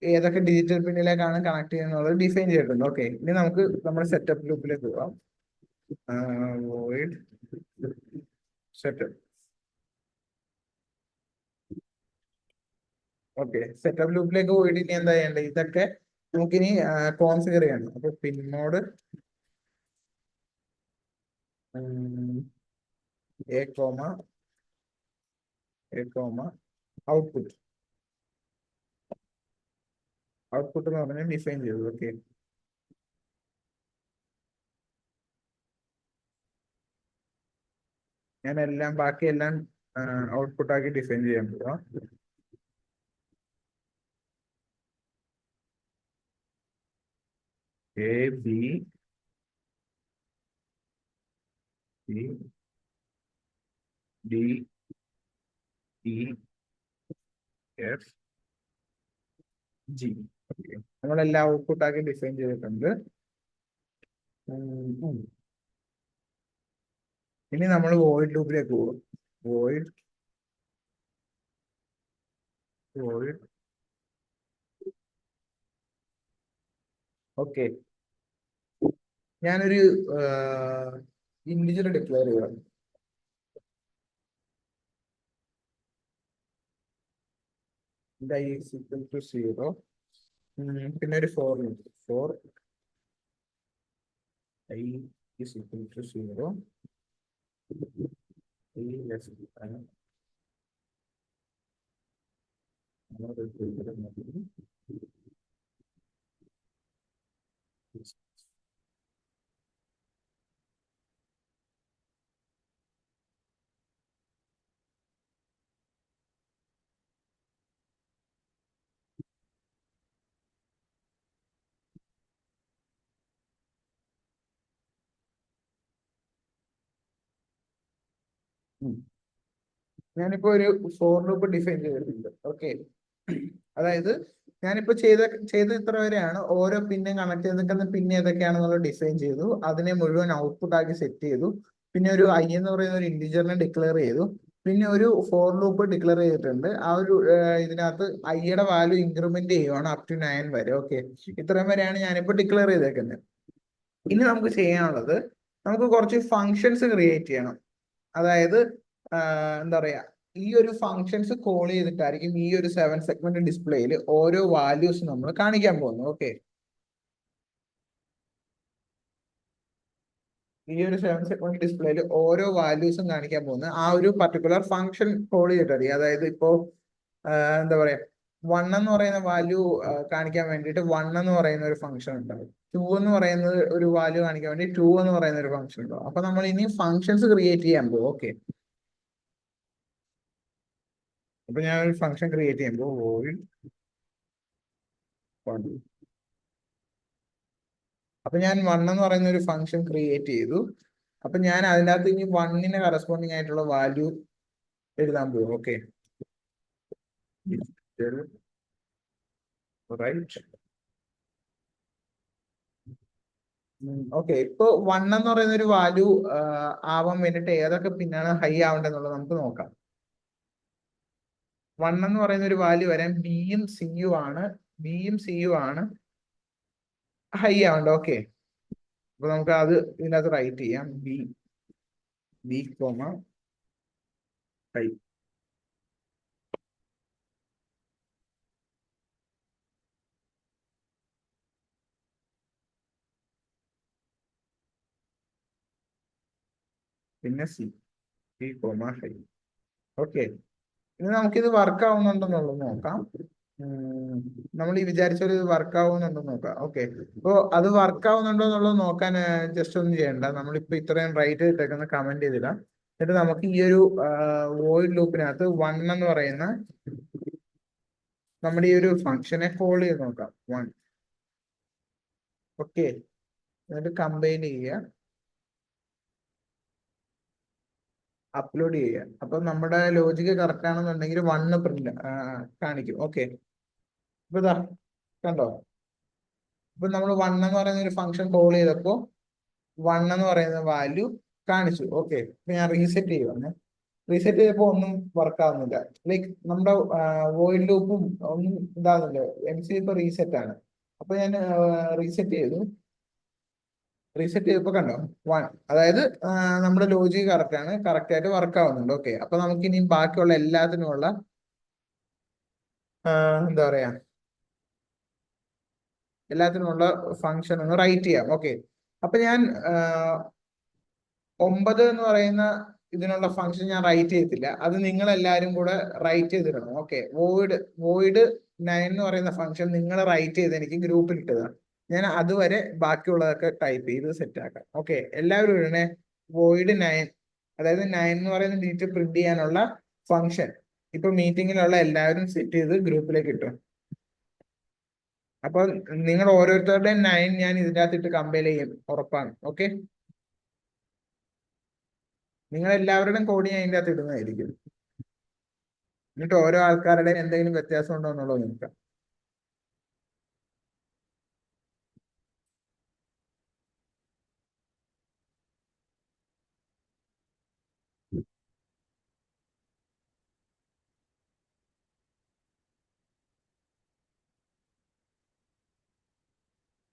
ഏതൊക്കെ ഡിജിറ്റൽ പിന്നിലേക്കാണ് കണക്ട് ചെയ്യുന്നത് ഡിഫൈൻ ചെയ്തിട്ടുണ്ട്. ഓക്കെ, ഇനി നമുക്ക് നമ്മുടെ സെറ്റപ്പ് ലൂപ്പിലേക്ക് പോവാം. Void setup. ഓക്കെ, സെറ്റപ്പ് ലൂപ്പിലേക്ക് പോയിട്ട് ഇനി എന്താ ചെയ്യേണ്ടത്? ഇതൊക്കെ നമുക്കിനി കോൺഫിഗർ ചെയ്യണം. അപ്പൊ പിന്നോട് എ കോമ ഔട്ട്പുട്ട് എന്ന് പറഞ്ഞാൽ ഡിഫൈൻ ചെയ്തു. ഓക്കെ, ഞാൻ ബാക്കിയെല്ലാം ഔട്ട്പുട്ട് ആക്കി ഡിഫൈൻ ചെയ്യാൻ പോവാം. A B C D E F G. നമ്മളെല്ലാം ഔട്ട്പുട്ട് ആക്കി ഡിഫൈൻ ചെയ്തിട്ടുണ്ട്. ഇനി നമ്മൾ വോയിഡ് ലൂപ്പിലേക്ക് പോകും. വോയിഡ് ഓക്കെ, ഞാനൊരു ഇൻഡിജർ ഡിക്ലെയർ ചെയ്യാം. i is equal to 0. പിന്നെ ഒരു four i is equal to 0. i less than ഞാനിപ്പോ ഒരു ഫോർ ലൂപ്പ് ഡിഫൈൻ ചെയ്തിട്ടുണ്ട്. ഓക്കെ, അതായത് ഞാനിപ്പോ ചെയ്ത ഇത്ര വരെയാണ്. ഓരോ പിന്നും കണക്ട് ചെയ്ത് നിൽക്കുന്ന പിൻ ഏതൊക്കെയാണെന്നുള്ളത് ഡിഫൈൻ ചെയ്തു. അതിനെ മുഴുവൻ ഔട്ട്പുട്ട് ആക്കി സെറ്റ് ചെയ്തു. പിന്നെ ഒരു ഐ എന്ന് പറയുന്ന ഒരു ഇന്റിജറിനെ ഡിക്ലെയർ ചെയ്തു. പിന്നെ ഒരു ഫോർ ലൂപ്പ് ഡിക്ലെയർ ചെയ്തിട്ടുണ്ട്. ആ ഒരു ഇതിനകത്ത് ഐയുടെ വാല്യൂ ഇൻക്രിമെന്റ് ചെയ്യുവാണ് അപ് ടു 9 വരെ. ഓക്കെ, ഇത്രയും വരെയാണ് ഞാനിപ്പോ ഡിക്ലെയർ ചെയ്തേക്കുന്നത്. ഇനി നമുക്ക് ചെയ്യാനുള്ളത്, നമുക്ക് കുറച്ച് ഫങ്ഷൻസ് ക്രിയേറ്റ് ചെയ്യണം. അതായത് എന്താ പറയാ, ഈ ഒരു ഫങ്ഷൻസ് കോൾ ചെയ്തിട്ടായിരിക്കും ഈ ഒരു 7 സെഗ്മെന്റ് ഡിസ്പ്ലേയിൽ ഓരോ വാല്യൂസ് നമ്മൾ കാണിക്കാൻ പോകുന്നത്. ഓക്കെ, ഈ ഒരു 7 സെഗ്മെന്റ് ഡിസ്പ്ലേയിൽ ഓരോ വാല്യൂസും കാണിക്കാൻ പോകുന്നത് ആ ഒരു പർട്ടിക്കുലർ ഫംഗ്ഷൻ കോൾ ചെയ്തിട്ടറിയാം. അതായത് ഇപ്പോ എന്താ പറയാ, വൺ എന്ന് പറയുന്ന വാല്യൂ കാണിക്കാൻ വേണ്ടിയിട്ട് വൺ എന്ന് പറയുന്ന ഒരു ഫംഗ്ഷൻ ഉണ്ടാവും. ടു എന്ന് പറയുന്നത് ഒരു വാല്യൂ കാണിക്കാൻ വേണ്ടി ടു എന്ന് പറയുന്ന ഒരു ഫംഗ്ഷൻ ഉണ്ടാവും. അപ്പൊ നമ്മൾ ഇനി ഫംഗ്ഷൻസ് ക്രിയേറ്റ് ചെയ്യാൻ പോകും. ഓക്കെ, അപ്പൊ ഞാൻ ഒരു ഫംഗ്ഷൻ ക്രിയേറ്റ് ചെയ്യുമ്പോൾ void one. അപ്പൊ ഞാൻ വൺ എന്ന് പറയുന്ന ഒരു ഫംഗ്ഷൻ ക്രിയേറ്റ് ചെയ്തു. അപ്പൊ ഞാൻ അതിനകത്ത് ഇനി വണ്ണിന് കറസ്പോണ്ടിങ് ആയിട്ടുള്ള വാല്യൂ എഴുതാൻ പോകും. Okay, right. ഓക്കെ, ഇപ്പൊ വൺ എന്ന് പറയുന്ന ഒരു വാല്യൂ ആവാൻ വേണ്ടിട്ട് ഏതൊക്കെ പിന്നാണ് ഹൈ ആവേണ്ടതെന്നുള്ളത് നമുക്ക് നോക്കാം. വൺ എന്ന് പറയുന്ന ഒരു വാല്യൂ വരാൻ ബിയും സിയും ആണ്, ബിയും സിയും ആണ് ഹൈ ആവേണ്ടത്. ഓക്കെ, അപ്പൊ നമുക്ക് അത് ഇതിനകത്ത് റൈറ്റ് ചെയ്യാം. B B comma high. പിന്നെ C, B comma high. Okay, ഇനി നമുക്കിത് വർക്ക് ആവുന്നുണ്ടെന്നുള്ളത് നോക്കാം. നമ്മൾ ഈ വിചാരിച്ചൊരു വർക്ക് ആവുന്നുണ്ടെന്ന് നോക്കാം. ഓക്കെ, അപ്പോ അത് വർക്ക് ആവുന്നുണ്ടോ എന്നുള്ളത് നോക്കാൻ ജസ്റ്റ് ഒന്നും ചെയ്യണ്ട. നമ്മളിപ്പോ ഇത്രയും റൈറ്റ് ചെയ്തിട്ടേക്കുന്ന കമന്റ് ചെയ്തിടാം. എന്നിട്ട് നമുക്ക് ഈ ഒരു വോയിഡ് ലൂപ്പിനകത്ത് വൺ എന്ന് പറയുന്ന നമ്മുടെ ഈ ഒരു ഫംഗ്ഷനെ കോൾ ചെയ്ത് നോക്കാം. വൺ. ഓക്കെ, എന്നിട്ട് കമ്പൈൻ ചെയ്യുക, അപ്ലോഡ് ചെയ്യുക. അപ്പൊ നമ്മുടെ ലോജിക്ക് കറക്റ്റ് ആണെന്നുണ്ടെങ്കിൽ വണ്ണ് പ്രിന്റ് കാണിക്കും. ഓക്കെ, ഇപ്പൊ ഇതാ കണ്ടോ, ഇപ്പൊ നമ്മൾ വൺ എന്ന് പറയുന്ന ഒരു ഫംഗ്ഷൻ കോൾ ചെയ്തപ്പോ വൺ എന്ന് പറയുന്ന വാല്യൂ കാണിച്ചു. ഓക്കെ, ഇപ്പൊ ഞാൻ റീസെറ്റ് ചെയ്യുവാണ്. റീസെറ്റ് ചെയ്തപ്പോ ഒന്നും വർക്ക് ആവുന്നില്ല. ലൈക്ക് നമ്മുടെ വോയിഡ് ലൂപ്പും ഒന്നും ഇതാകുന്നില്ല. MC ഇപ്പൊ റീസെറ്റ് ആണ്. അപ്പൊ ഞാൻ റീസെറ്റ് ചെയ്തു. റീസെറ്റ് ചെയ്തപ്പോ കണ്ടോ വൺ, അതായത് നമ്മുടെ ലോജിക് കറക്റ്റ് ആണ്, കറക്റ്റ് ആയിട്ട് വർക്ക് ആവുന്നുണ്ട്. ഓക്കെ, അപ്പൊ നമുക്ക് ഇനി ബാക്കിയുള്ള എല്ലാത്തിനുമുള്ള എന്താ പറയാ, എല്ലാത്തിനുമുള്ള ഫംഗ്ഷൻ ഒന്ന് റൈറ്റ് ചെയ്യാം. ഓക്കെ, അപ്പൊ ഞാൻ 9 എന്ന് പറയുന്ന ഇതിനുള്ള ഫംഗ്ഷൻ ഞാൻ റൈറ്റ് ചെയ്തിട്ടില്ല. അത് നിങ്ങൾ എല്ലാവരും കൂടെ റൈറ്റ് ചെയ്തിടണം. ഓക്കെ, വോയിഡ് 9 എന്ന് പറയുന്ന ഫംഗ്ഷൻ നിങ്ങൾ റൈറ്റ് ചെയ്ത് എനിക്ക് ഗ്രൂപ്പിൽ ഇട്ടതാണ്. ഞാൻ അതുവരെ ബാക്കിയുള്ളതൊക്കെ ടൈപ്പ് ചെയ്ത് സെറ്റ് ആക്കാം. ഓക്കെ, എല്ലാവരും ഇടണേ വോയിഡ് 9, അതായത് 9 എന്ന് പറയുന്ന ഡീറ്റ് പ്രിന്റ് ചെയ്യാനുള്ള ഫംഗ്ഷൻ ഇപ്പൊ മീറ്റിങ്ങിലുള്ള എല്ലാവരും സെറ്റ് ചെയ്ത് ഗ്രൂപ്പിലേക്ക് ഇട്ടു. അപ്പൊ നിങ്ങൾ ഓരോരുത്തരുടെയും 9 ഞാൻ ഇതിൻ്റെ അകത്തിട്ട് കമ്പയർ ചെയ്യും, ഉറപ്പാണ്. ഓക്കെ, നിങ്ങൾ എല്ലാവരുടെയും കോഡ് ഞാൻ ഇതിൻ്റെ അകത്ത് ഇടുന്നതായിരിക്കും. എന്നിട്ട് ഓരോ ആൾക്കാരുടെയും എന്തെങ്കിലും വ്യത്യാസം ഉണ്ടോ എന്നുള്ളത് നോക്കാം.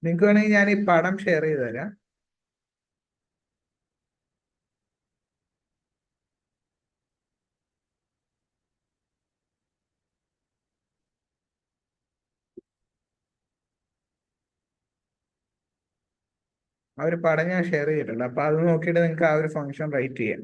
നിങ്ങൾക്ക് വേണമെങ്കിൽ ഞാൻ ഈ പടം ഷെയർ ചെയ്ത് തരാം. ആ ഒരു പടം ഞാൻ ഷെയർ ചെയ്തിട്ടുണ്ട്. അപ്പൊ അത് നോക്കിയിട്ട് നിങ്ങൾക്ക് ആ ഒരു ഫംഗ്ഷൻ റൈറ്റ് ചെയ്യാം.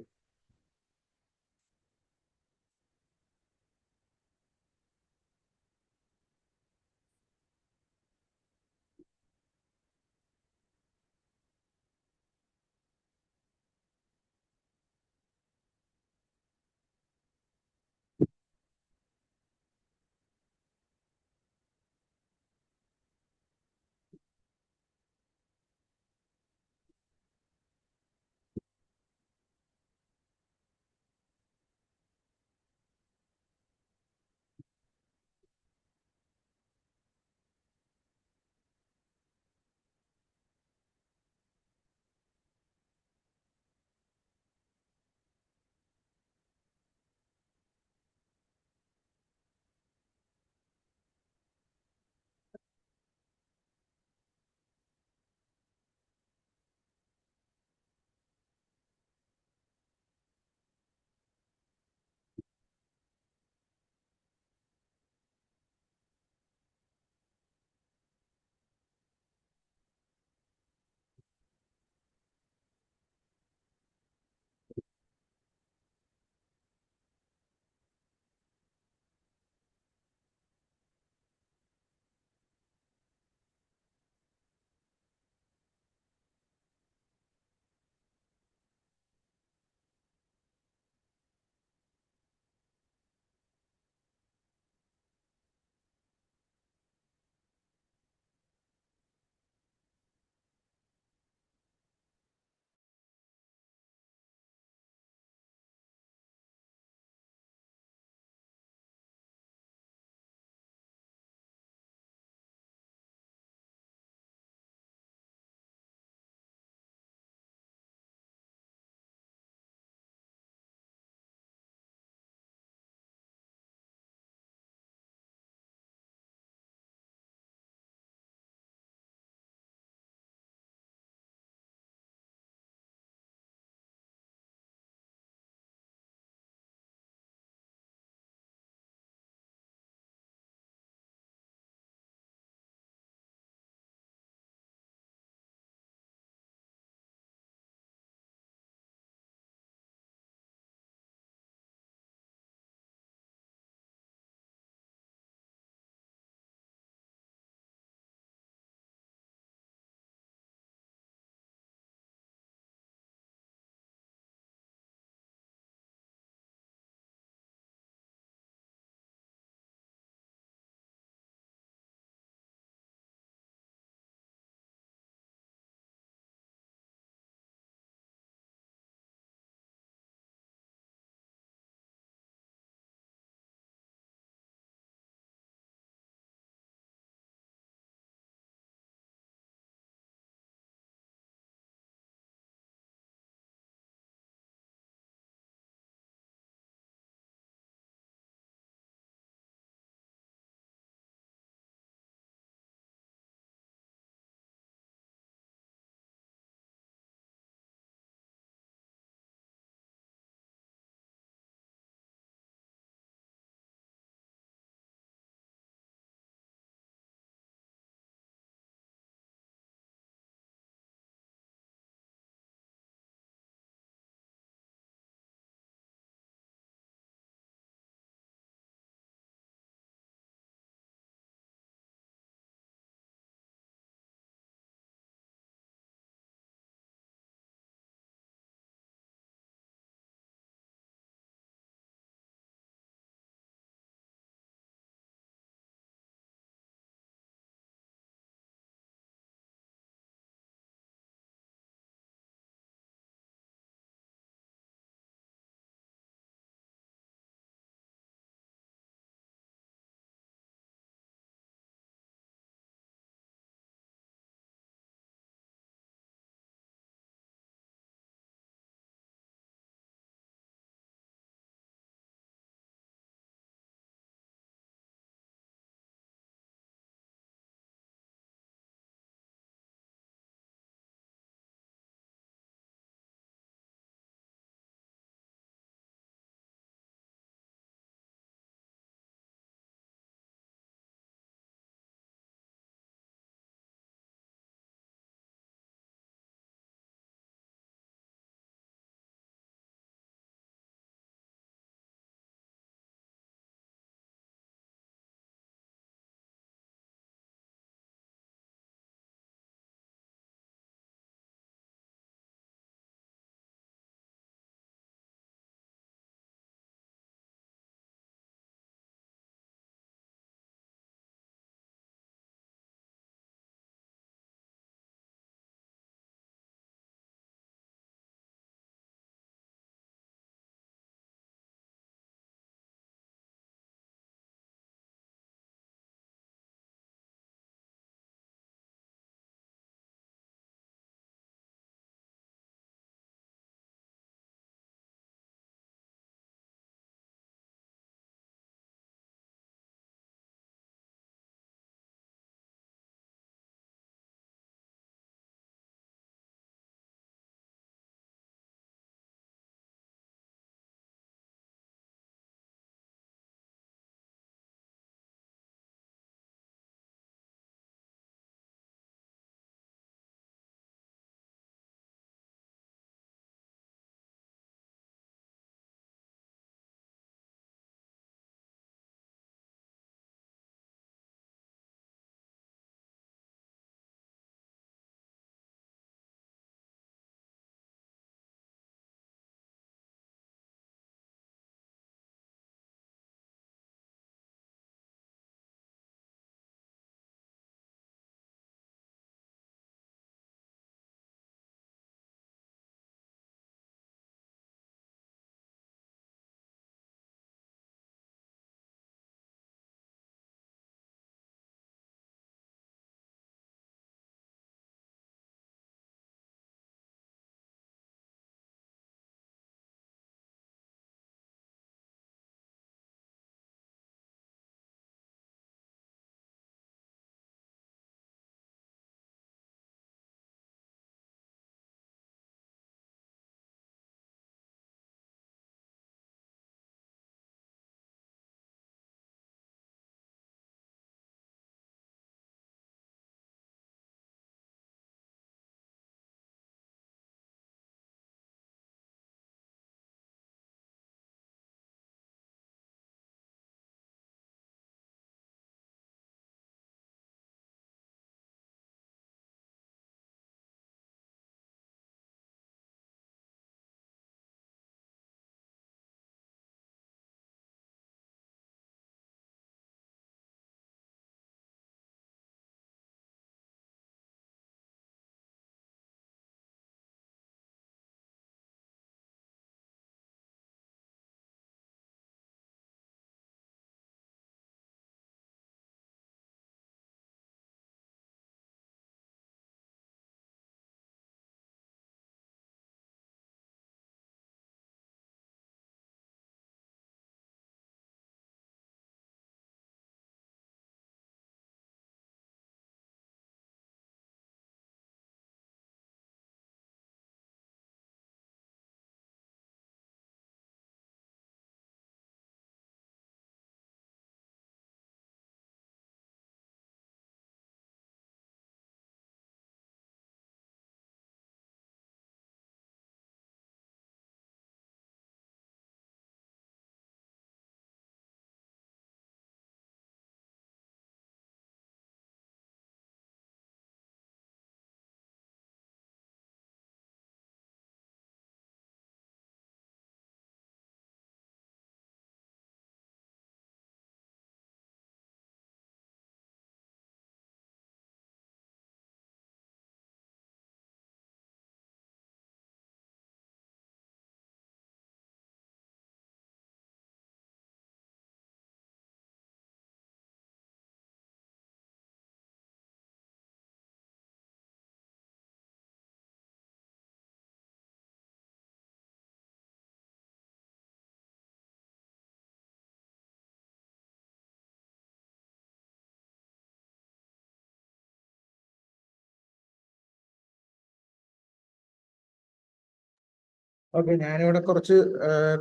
ഓക്കെ, ഞാനിവിടെ കുറച്ച്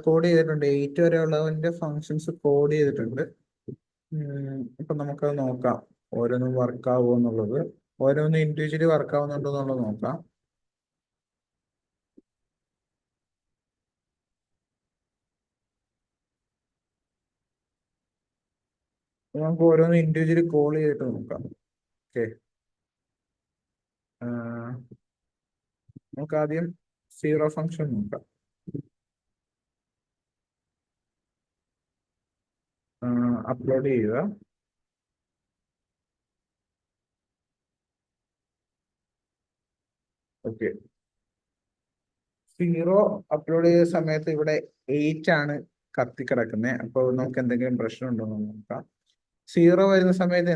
കോഡ് ചെയ്തിട്ടുണ്ട്. 8 വരെ ഉള്ളതിന്റെ ഫങ്ഷൻസ് കോഡ് ചെയ്തിട്ടുണ്ട്. ഇപ്പൊ നമുക്കത് നോക്കാം, ഓരോന്നും വർക്ക് ആവുമോ എന്നുള്ളത്. ഓരോന്നും ഇൻഡിവിജ്വലി വർക്ക് ആവുന്നുണ്ടോ എന്നുള്ളത് നോക്കാം. അപ്പൊ നമുക്ക് ഓരോന്നും ഇൻഡിവിജ്വലി കോൾ ചെയ്തിട്ട് നോക്കാം. ഓക്കെ, നമുക്ക് ആദ്യം സീറോ ഫംഗ്ഷൻ നോക്കാം. അപ്ലോഡ് ചെയ്യുക. ഓക്കെ, സീറോ അപ്ലോഡ് ചെയ്ത സമയത്ത് ഇവിടെ 8 ആണ് കത്തിക്കിടക്കുന്നത്. അപ്പോൾ നമുക്ക് എന്തെങ്കിലും പ്രശ്നം ഉണ്ടോ എന്ന് നോക്കാം. സീറോ വരുന്ന സമയത്ത്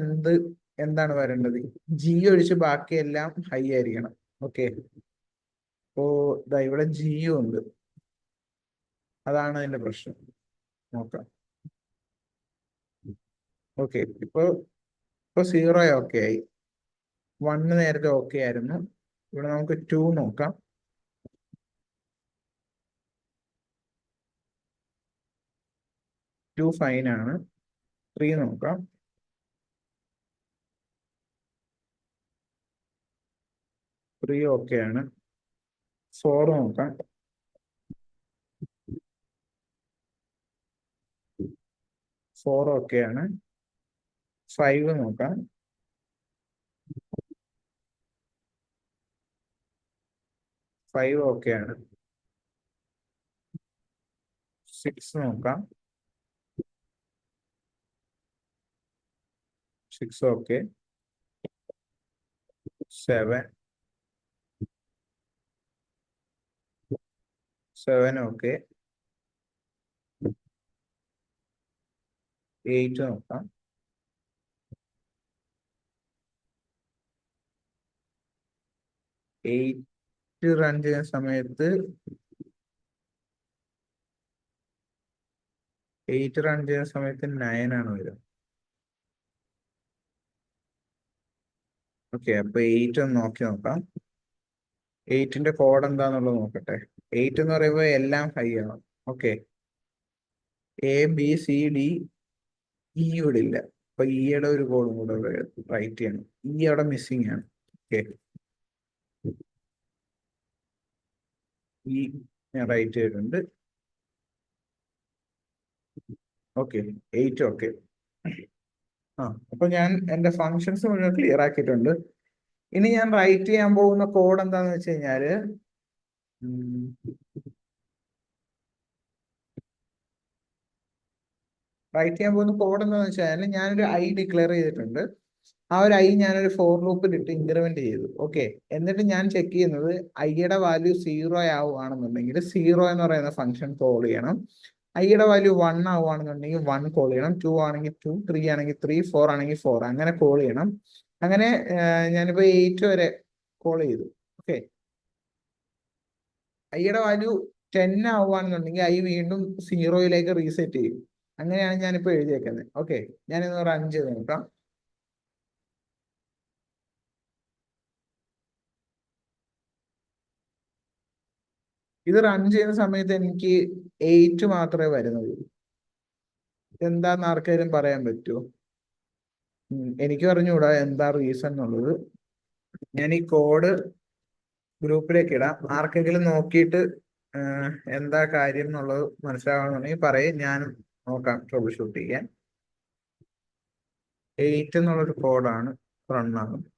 എന്താണ് വരേണ്ടത്? ജി ഒഴിച്ച് ബാക്കിയെല്ലാം ഹൈ ആയിരിക്കണം. ഓക്കെ, അപ്പോ ഇതാ ഇവിടെ ജിയും ഉണ്ട്. അതാണ് അതിന്റെ പ്രശ്നം. നോക്കാം. ഓക്കെ, ഇപ്പൊ സീറോ ഓക്കെ ആയി. 1 നേരത്തെ ഓക്കെ ആയിരുന്നു. ഇവിടെ നമുക്ക് 2 നോക്കാം. 2 ഫൈൻ ആണ്. 3 നോക്കാം. 3 ഓക്കെ ആണ്. 4 നോക്കാം. 4 ഓക്കെ ആണ്. 5 നോക്കാം. 5 ഓക്കെ ആണ്. 6 നോക്കാം. 6 ഓക്കെ. 7 ഓക്കെ. 8 നോക്കാം. 8 റൺ ചെയ്യുന്ന സമയത്ത് 9 ആണ് വരുന്നത്. ഓക്കെ, അപ്പൊ 8 ഒന്ന് നോക്കി നോക്കാം. 8ന്റെ കോഡ് എന്താന്നുള്ളത് നോക്കട്ടെ. 8 എന്ന് പറയുമ്പോൾ എല്ലാം ഹൈ ആണ്. ഓക്കെ, ABCD ഇ ഇവിടെ ഇല്ല. അപ്പൊ ഇയുടെ ഒരു കോഡും കൂടെ റൈറ്റ് ചെയ്യണം. ഇ അവിടെ മിസ്സിംഗ് ആണ്. ഓക്കെ, ഇ ഞാൻ റൈറ്റ് ചെയ്തിട്ടുണ്ട്. Okay, 8 okay. അപ്പൊ ഞാൻ എന്റെ ഫങ്ഷൻസ് മുഴുവൻ ക്ലിയർ ആക്കിയിട്ടുണ്ട്. ഇനി ഞാൻ റൈറ്റ് ചെയ്യാൻ പോകുന്ന കോഡ് എന്താന്ന് വെച്ച് കഴിഞ്ഞാല് റൈറ്റ് ചെയ്യാൻ പോകുന്ന കോഡ് എന്താണെന്ന് വെച്ചാൽ ഞാനൊരു ഐ ഡിക്ലെയർ ചെയ്തിട്ടുണ്ട്. ആ ഒരു ഐ ഞാനൊരു ഫോർ ലൂപ്പിൽ ഇട്ട് ഇൻക്രിമെന്റ് ചെയ്തു. ഓക്കെ, എന്നിട്ട് ഞാൻ ചെക്ക് ചെയ്യുന്നത് ഐയുടെ വാല്യൂ 0 ആവുകയാണെന്നുണ്ടെങ്കിൽ 0 എന്ന് പറയുന്ന ഫംഗ്ഷൻ കോൾ ചെയ്യണം. ഐയുടെ വാല്യൂ 1 ആവുകയാണെന്നുണ്ടെങ്കിൽ 1 കോൾ ചെയ്യണം. 2 ആണെങ്കിൽ 2, 3 ആണെങ്കിൽ 3, 4 ആണെങ്കിൽ 4 അങ്ങനെ കോൾ ചെയ്യണം. അങ്ങനെ ഞാനിപ്പോ 8 വരെ കോൾ ചെയ്തു. ഓക്കെ, ഐയുടെ വാല്യൂ 10 ആവുകയാണെന്നുണ്ടെങ്കിൽ ഐ വീണ്ടും 0യിലേക്ക് റീസെറ്റ് ചെയ്യും. അങ്ങനെയാണ് ഞാനിപ്പോ എഴുതിയേക്കുന്നത്. ഓക്കെ, ഞാനിന്ന് റൺ ചെയ്ത് നോക്കാം. ഇത് റൺ ചെയ്യുന്ന സമയത്ത് എനിക്ക് 8 മാത്രമേ വരുന്നുള്ളൂ. എന്താന്ന് ആർക്കെങ്കിലും പറയാൻ പറ്റുമോ? എനിക്ക് പറഞ്ഞുകൂടാ എന്താ റീസൺ എന്നുള്ളത്. ഞാൻ ഈ കോഡ് ഗ്രൂപ്പിലേക്ക് ഇടാം. ആർക്കെങ്കിലും നോക്കിയിട്ട് എന്താ കാര്യം എന്നുള്ളത് മനസ്സിലാവണമെന്നുണ്ടെങ്കിൽ പറയും, ഞാൻ നോക്കാം ട്രബിൾ ഷൂട്ട് ചെയ്യാൻ. 8 എന്നുള്ളൊരു കോഡാണ് റൺ ആകുന്നത്.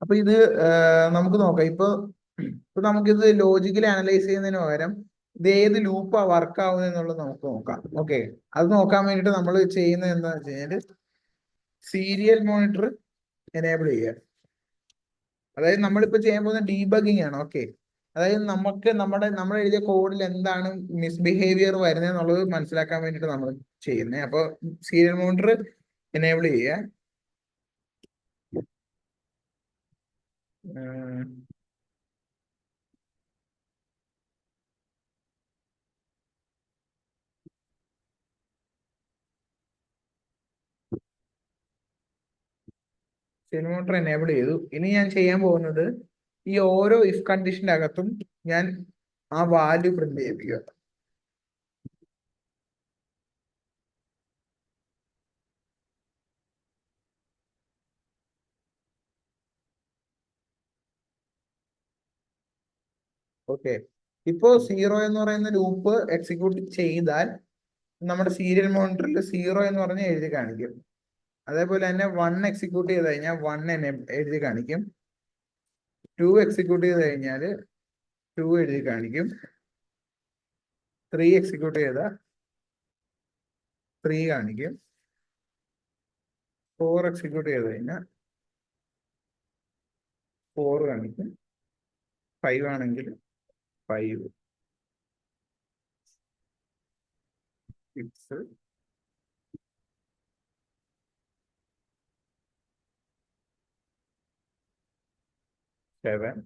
അപ്പൊ ഇത് നമുക്ക് നോക്കാം. ഇപ്പൊ നമുക്കിത് ലോജിക്കലി അനലൈസ് ചെയ്യുന്നതിന് പകരം ഇത് ഏത് ലൂപ്പാ വർക്ക് ആവുന്നത് എന്നുള്ളത് നമുക്ക് നോക്കാം. ഓക്കെ, അത് നോക്കാൻ വേണ്ടിയിട്ട് നമ്മൾ ചെയ്യുന്നത് എന്താണെന്ന് വെച്ച് കഴിഞ്ഞാൽ സീരിയൽ മോണിറ്റർ എനേബിൾ ചെയ്യുക. അതായത് നമ്മളിപ്പോ ചെയ്യാൻ പോകുന്ന ഡീബഗിങ് ആണ്. ഓക്കെ, അതായത് നമുക്ക് നമ്മൾ എഴുതിയ കോഡിൽ എന്താണ് മിസ്ബിഹേവിയർ വരുന്നത് എന്നുള്ളത് മനസ്സിലാക്കാൻ വേണ്ടിയിട്ട് നമ്മൾ ചെയ്യുന്നത്. അപ്പൊ സീരിയൽ മോണിറ്റർ എനേബിൾ ചെയ്യുക. സീരിയൽ മോണിറ്റർ എനേബിൾ ചെയ്തു. ഇനി ഞാൻ ചെയ്യാൻ പോകുന്നത് ഈ ഓരോ ഇഫ് കണ്ടീഷന്റെ അകത്തും ഞാൻ ആ വാല്യൂ പ്രിന്റ് ചെയ്യിപ്പിക്കുക. ഓക്കെ, ഇപ്പോ സീറോ എന്ന് പറയുന്ന ലൂപ്പ് എക്സിക്യൂട്ട് ചെയ്താൽ നമ്മുടെ സീരിയൽ മോണിറ്ററിൽ സീറോ എന്ന് പറഞ്ഞ് എഴുതി കാണിക്കും. അതേപോലെ തന്നെ വൺ എക്സിക്യൂട്ട് ചെയ്ത് കഴിഞ്ഞാൽ വൺ എഴുതി കാണിക്കും. ടു എക്സിക്യൂട്ട് ചെയ്ത് കഴിഞ്ഞാൽ ടു എഴുതി കാണിക്കും. ത്രീ എക്സിക്യൂട്ട് ചെയ്താൽ ത്രീ കാണിക്കും. ഫോർ എക്സിക്യൂട്ട് ചെയ്ത് കഴിഞ്ഞാൽ ഫോർ കാണിക്കും. ഫൈവ് ആണെങ്കിൽ five. Six, seven,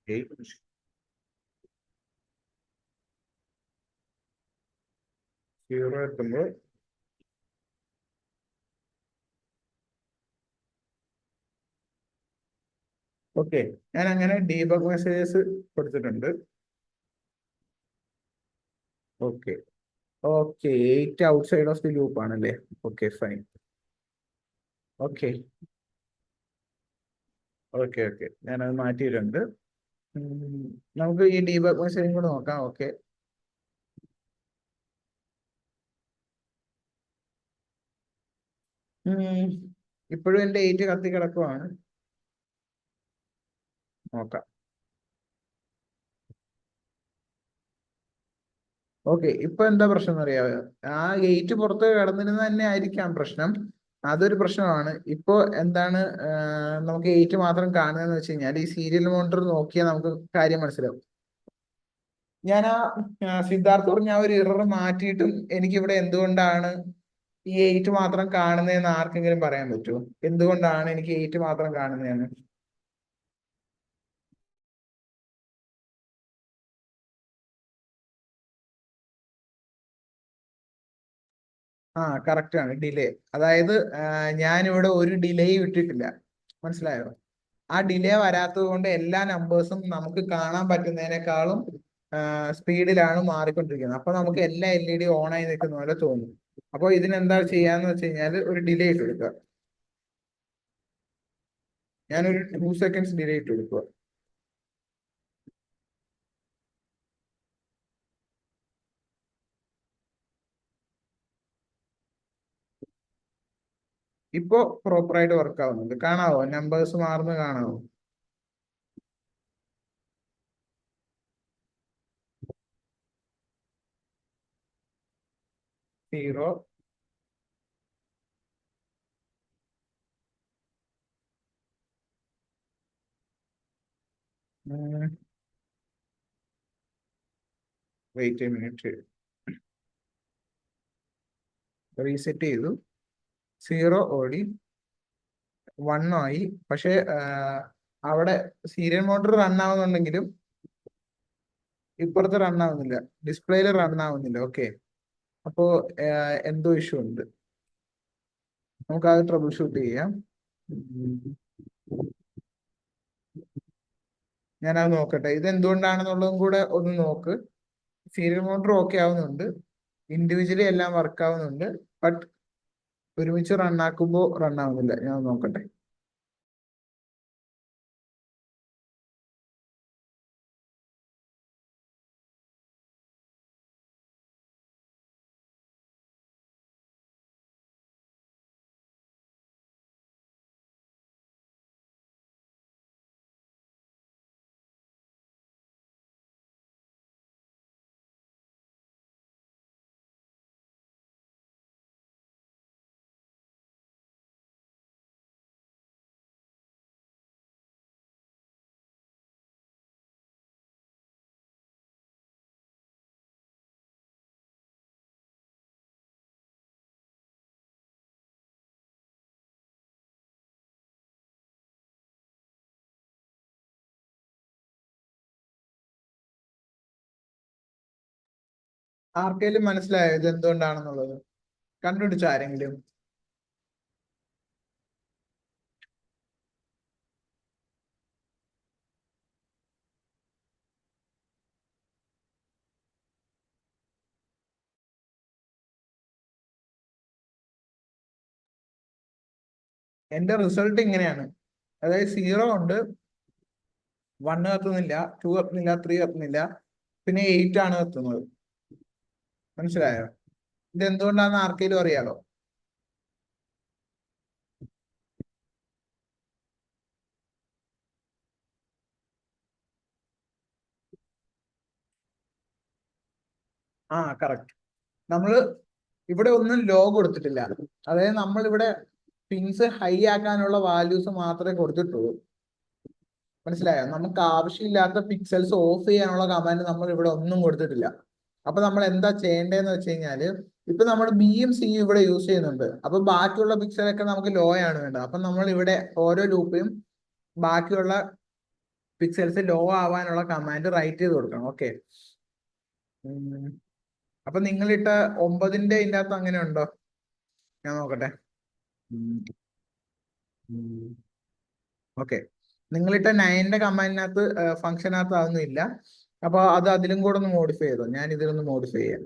eight, zero എത്തുമ്പോൾ ഓക്കെ, ഞാൻ അങ്ങനെ ഡീബഗ് മെസ്സേജസ് കൊടുത്തിട്ടുണ്ട്. Okay okay, eight outside of the loop ആണല്ലേ? Okay fine. Okay okay okay, ഞാനത് മാറ്റിയിട്ടുണ്ട്. നമുക്ക് ഈ ഡീബഗ് മെസ്സേജും കൂടെ നോക്കാം. ഓക്കെ, ഇപ്പോഴും എൻ്റെ എയ്റ്റ് കത്തി കിടക്കുവാണ്. നോക്കാം. ഓക്കെ, ഇപ്പൊ എന്താ പ്രശ്നം എന്ന് അറിയാമോ? ആ ഗേറ്റ് പുറത്ത് കിടന്നിരുന്ന തന്നെ ആയിരിക്കാം പ്രശ്നം. അതൊരു പ്രശ്നമാണ്. ഇപ്പോ എന്താണ് നമുക്ക് ഗേറ്റ് മാത്രം കാണുന്നതെന്ന് വെച്ച് കഴിഞ്ഞാൽ ഈ സീരിയൽ മോണിറ്റർ നോക്കിയാൽ നമുക്ക് കാര്യം മനസ്സിലാവും. ഞാൻ സിദ്ധാർത്ഥ പറഞ്ഞ ആ ഒരു ഇറർ മാറ്റിയിട്ടും എനിക്കിവിടെ എന്തുകൊണ്ടാണ് ഈ എയ്റ്റ് മാത്രം കാണുന്നതെന്ന് ആർക്കെങ്കിലും പറയാൻ പറ്റുമോ? എന്തുകൊണ്ടാണ് എനിക്ക് എയ്റ്റ് മാത്രം കാണുന്നതെന്ന്? കറക്റ്റ് ആണ്, ഡിലേ. അതായത് ഞാനിവിടെ ഒരു ഡിലേയും ഇട്ടിട്ടില്ല. മനസ്സിലായോ? ആ ഡിലേ വരാത്തത് കൊണ്ട് എല്ലാ നമ്പേഴ്സും നമുക്ക് കാണാൻ പറ്റുന്നതിനേക്കാളും സ്പീഡിലാണ് മാറിക്കൊണ്ടിരിക്കുന്നത്. അപ്പൊ നമുക്ക് എല്ലാ LED ഓൺ ആയി നിൽക്കുന്ന പോലെ തോന്നും. അപ്പോൾ ഇതിനെന്താ ചെയ്യാന്ന് വെച്ച് കഴിഞ്ഞാൽ ഒരു ഡിലേ ഇട്ട് കൊടുക്കുക. ഞാനൊരു 2 seconds ഡിലേ ഇട്ട് കൊടുക്കുക. ഇപ്പോ പ്രോപ്പറായിട്ട് വർക്ക് ആവുന്നുണ്ട്. കാണാവോ? നമ്പേഴ്സ് മാറുന്നത് കാണാവോ? സീറോ, വെയിറ്റ് മിനിറ്റ്, റീസെറ്റ് ചെയ്തു. സീറോ ഓടി, വൺ ആയി. പക്ഷെ അവിടെ സീരിയൽ മോണിറ്റർ റൺ ആവുന്നുണ്ടെങ്കിലും ഇപ്പുറത്ത് റൺ ആവുന്നില്ല, ഡിസ്പ്ലേയിൽ റൺ ആവുന്നില്ല. ഓക്കെ, അപ്പോ എന്തോ ഇഷ്യൂ ഉണ്ട്. നമുക്ക് അത് ട്രബിൾ ഷൂട്ട് ചെയ്യാം. ഞാനത് നോക്കട്ടെ, ഇത് എന്തുകൊണ്ടാണെന്നുള്ളതും കൂടെ ഒന്ന് നോക്ക്. സീരിയൽ മോണിറ്റർ ഓക്കെ ആവുന്നുണ്ട്, ഇൻഡിവിജ്വലി എല്ലാം വർക്ക് ആവുന്നുണ്ട്, ബട്ട് ഒരുമിച്ച് റൺ ആക്കുമ്പോൾ റൺ ആവുന്നില്ല. ഞാൻ നോക്കട്ടെ. ആർക്കെങ്കിലും മനസ്സിലായോ ഇത് എന്തുകൊണ്ടാണെന്നുള്ളത്? കണ്ടുപിടിച്ചോ ആരെങ്കിലും? എന്റെ റിസൾട്ട് ഇങ്ങനെയാണ്. അതായത് 0 ഉണ്ട്, 1 കത്തുന്നില്ല, 2 കത്തുന്നില്ല, 3 കത്തുന്നില്ല, പിന്നെ 8 ആണ് കത്തുന്നത്. മനസ്സിലായോ? ഇത് എന്തുകൊണ്ടാണെന്ന് ആർക്കെങ്കിലും അറിയാലോ? ആ, കറക്റ്റ്. നമ്മള് ഇവിടെ ഒന്നും ലോ കൊടുത്തിട്ടില്ല. അതായത് നമ്മൾ ഇവിടെ പിൻസ് ഹൈ ആക്കാനുള്ള വാല്യൂസ് മാത്രമേ കൊടുത്തിട്ടുള്ളൂ. മനസ്സിലായോ? നമുക്ക് ആവശ്യമില്ലാത്ത പിക്സൽസ് ഓഫ് ചെയ്യാനുള്ള കമാൻഡ് നമ്മൾ ഇവിടെ ഒന്നും കൊടുത്തിട്ടില്ല. അപ്പൊ നമ്മൾ എന്താ ചെയ്യേണ്ടതെന്ന് വെച്ച് കഴിഞ്ഞാല്, ഇപ്പൊ നമ്മൾ ബിയും സിയും ഇവിടെ യൂസ് ചെയ്യുന്നുണ്ട്. അപ്പൊ ബാക്കിയുള്ള പിക്സലൊക്കെ നമുക്ക് ലോ ആണ് വേണ്ടത്. അപ്പൊ നമ്മൾ ഇവിടെ ഓരോ ലൂപ്പിലും ബാക്കിയുള്ള പിക്സൽസ് ലോ ആവാനുള്ള കമാൻഡ് റൈറ്റ് ചെയ്ത് കൊടുക്കണം. ഓക്കെ. അപ്പൊ നിങ്ങളിട്ട 9ന്റെ ഇതിന്റെ അകത്ത് അങ്ങനെ ഉണ്ടോ? ഞാൻ നോക്കട്ടെ. ഓക്കെ. നിങ്ങളിട്ട 9ന്റെ കമാൻഡിനകത്ത് ഫംഗ്ഷനകത്ത് അതൊന്നും ഇല്ല. അപ്പൊ അത് അതിലും കൂടെ ഒന്ന് മോഡിഫൈ ചെയ്തോ. ഞാൻ ഇതിലൊന്ന് മോഡിഫൈ ചെയ്യാം.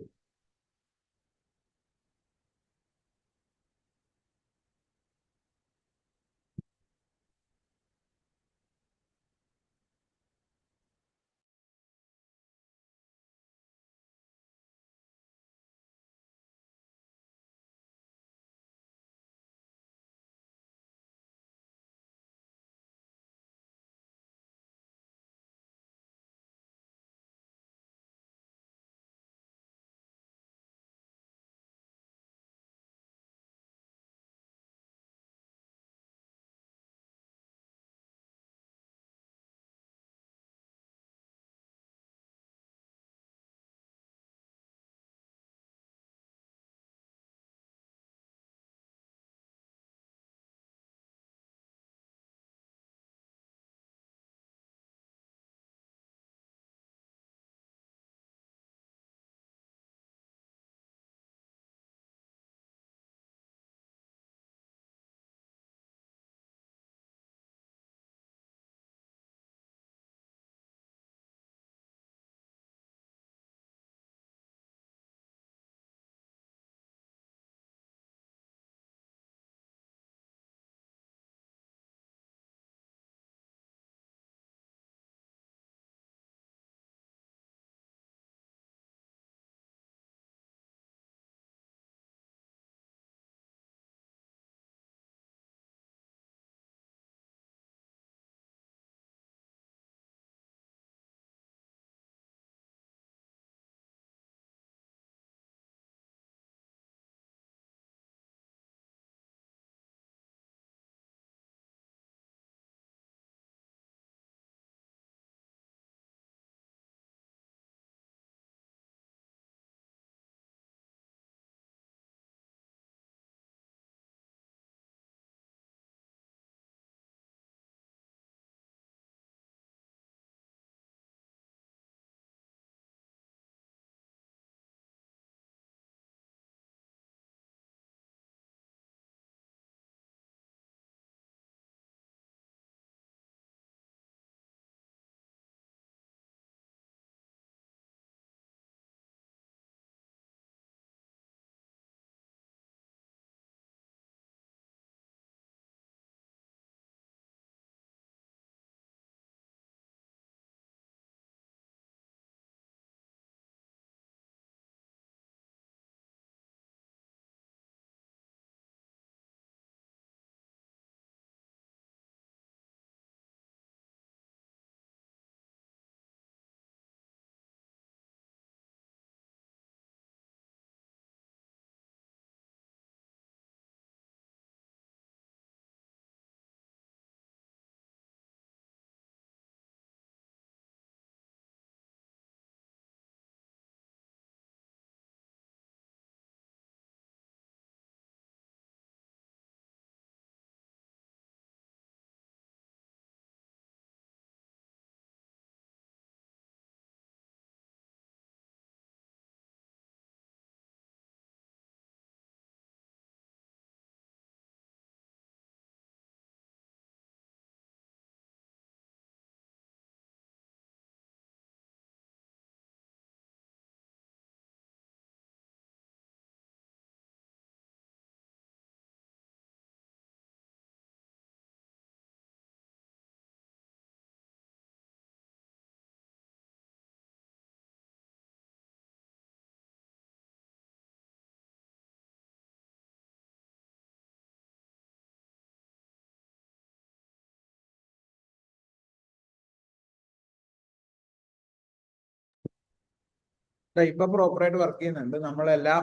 ഇപ്പൊ പ്രോപ്പറായിട്ട് വർക്ക് ചെയ്യുന്നുണ്ട്. നമ്മളെല്ലാ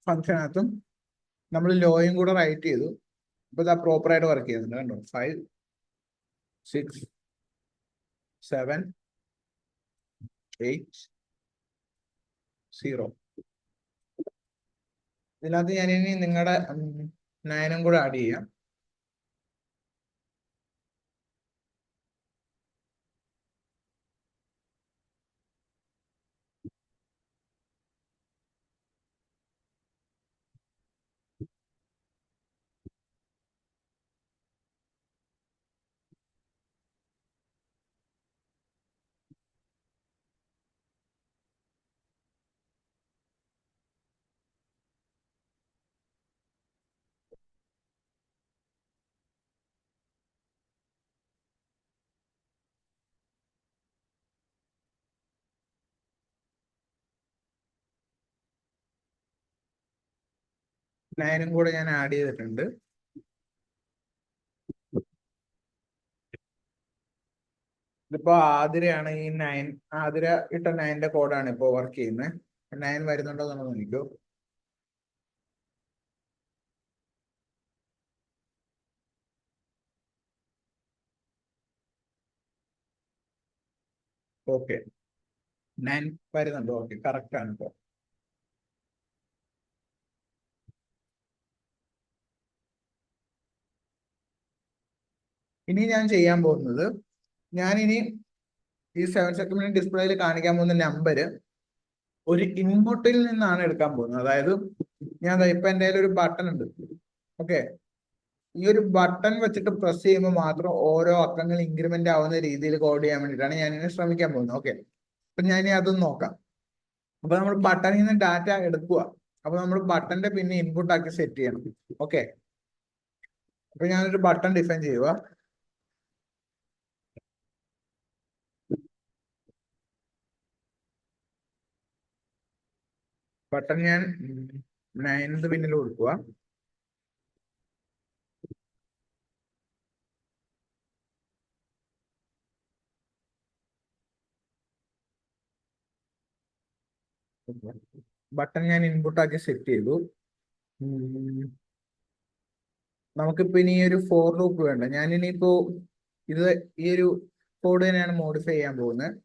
ഫംഗ്ഷനകത്തും നമ്മൾ ലോയും കൂടെ റൈറ്റ് ചെയ്തു. ഇപ്പൊ ഇതാ പ്രോപ്പറായിട്ട് വർക്ക് ചെയ്യുന്നുണ്ട്. കണ്ടോ, 5 6 7 8 0. ഇതിനകത്ത് ഞാനിനി നിങ്ങളുടെ നയനും കൂടെ ആഡ് ചെയ്യാം. നയനും കൂടെ ഞാൻ ആഡ് ചെയ്തിട്ടുണ്ട്. ഇതിപ്പോ ആതിരയാണ് ഈ 9, ആതിര ഇട്ട 9ന്റെ കോഡാണ് ഇപ്പോ വർക്ക് ചെയ്യുന്നത്. 9 വരുന്നുണ്ടോ എന്നുള്ളത് നോക്കൂ. ഓക്കെ, 9 വരുന്നുണ്ട്. ഓക്കെ, കറക്റ്റ് ആണ് ഇപ്പോ. ഇനി ഞാൻ ചെയ്യാൻ പോകുന്നത്, ഞാനിനി ഈ 7 സെഗ്മെന്റ് ഡിസ്പ്ലേയിൽ കാണിക്കാൻ പോകുന്ന നമ്പർ ഒരു ഇൻപുട്ടിൽ നിന്നാണ് എടുക്കാൻ പോകുന്നത്. അതായത് ഞാൻ ഇപ്പൊ എൻ്റെ ഒരു ബട്ടൺ ഉണ്ട്. ഓക്കെ, ഈ ഒരു ബട്ടൺ വെച്ചിട്ട് പ്രസ് ചെയ്യുമ്പോൾ മാത്രം ഓരോ അക്കങ്ങൾ ഇൻക്രിമെന്റ് ആവുന്ന രീതിയിൽ കോഡ് ചെയ്യാൻ വേണ്ടിയിട്ടാണ് ഞാൻ ഇനി ശ്രമിക്കാൻ പോകുന്നത്. ഓക്കെ, അപ്പൊ ഞാൻ ഇനി അതൊന്ന് നോക്കാം. അപ്പൊ നമ്മൾ ബട്ടണിൽ നിന്ന് ഡാറ്റ എടുക്കുക. അപ്പൊ നമ്മൾ ബട്ടന്റെ പിന്നെ ഇൻപുട്ട് ആക്കി സെറ്റ് ചെയ്യണം. ഓക്കെ, അപ്പൊ ഞാനൊരു ബട്ടൺ ഡിഫൈൻ ചെയ്യുക. ബട്ടൺ ഞാൻ 9th പിന്നിൽ കൊടുക്കുക. ബട്ടൺ ഞാൻ ഇൻപുട്ട് ആക്കി സെറ്റ് ചെയ്തു. നമുക്കിപ്പോ ഇനി ഒരു ഫോർ ലൂപ്പ് വേണ്ട. ഞാനിനിയിപ്പോ ഇത് ഈ ഒരു കോഡ് തന്നെയാണ് മോഡിഫൈ ചെയ്യാൻ പോകുന്നത്.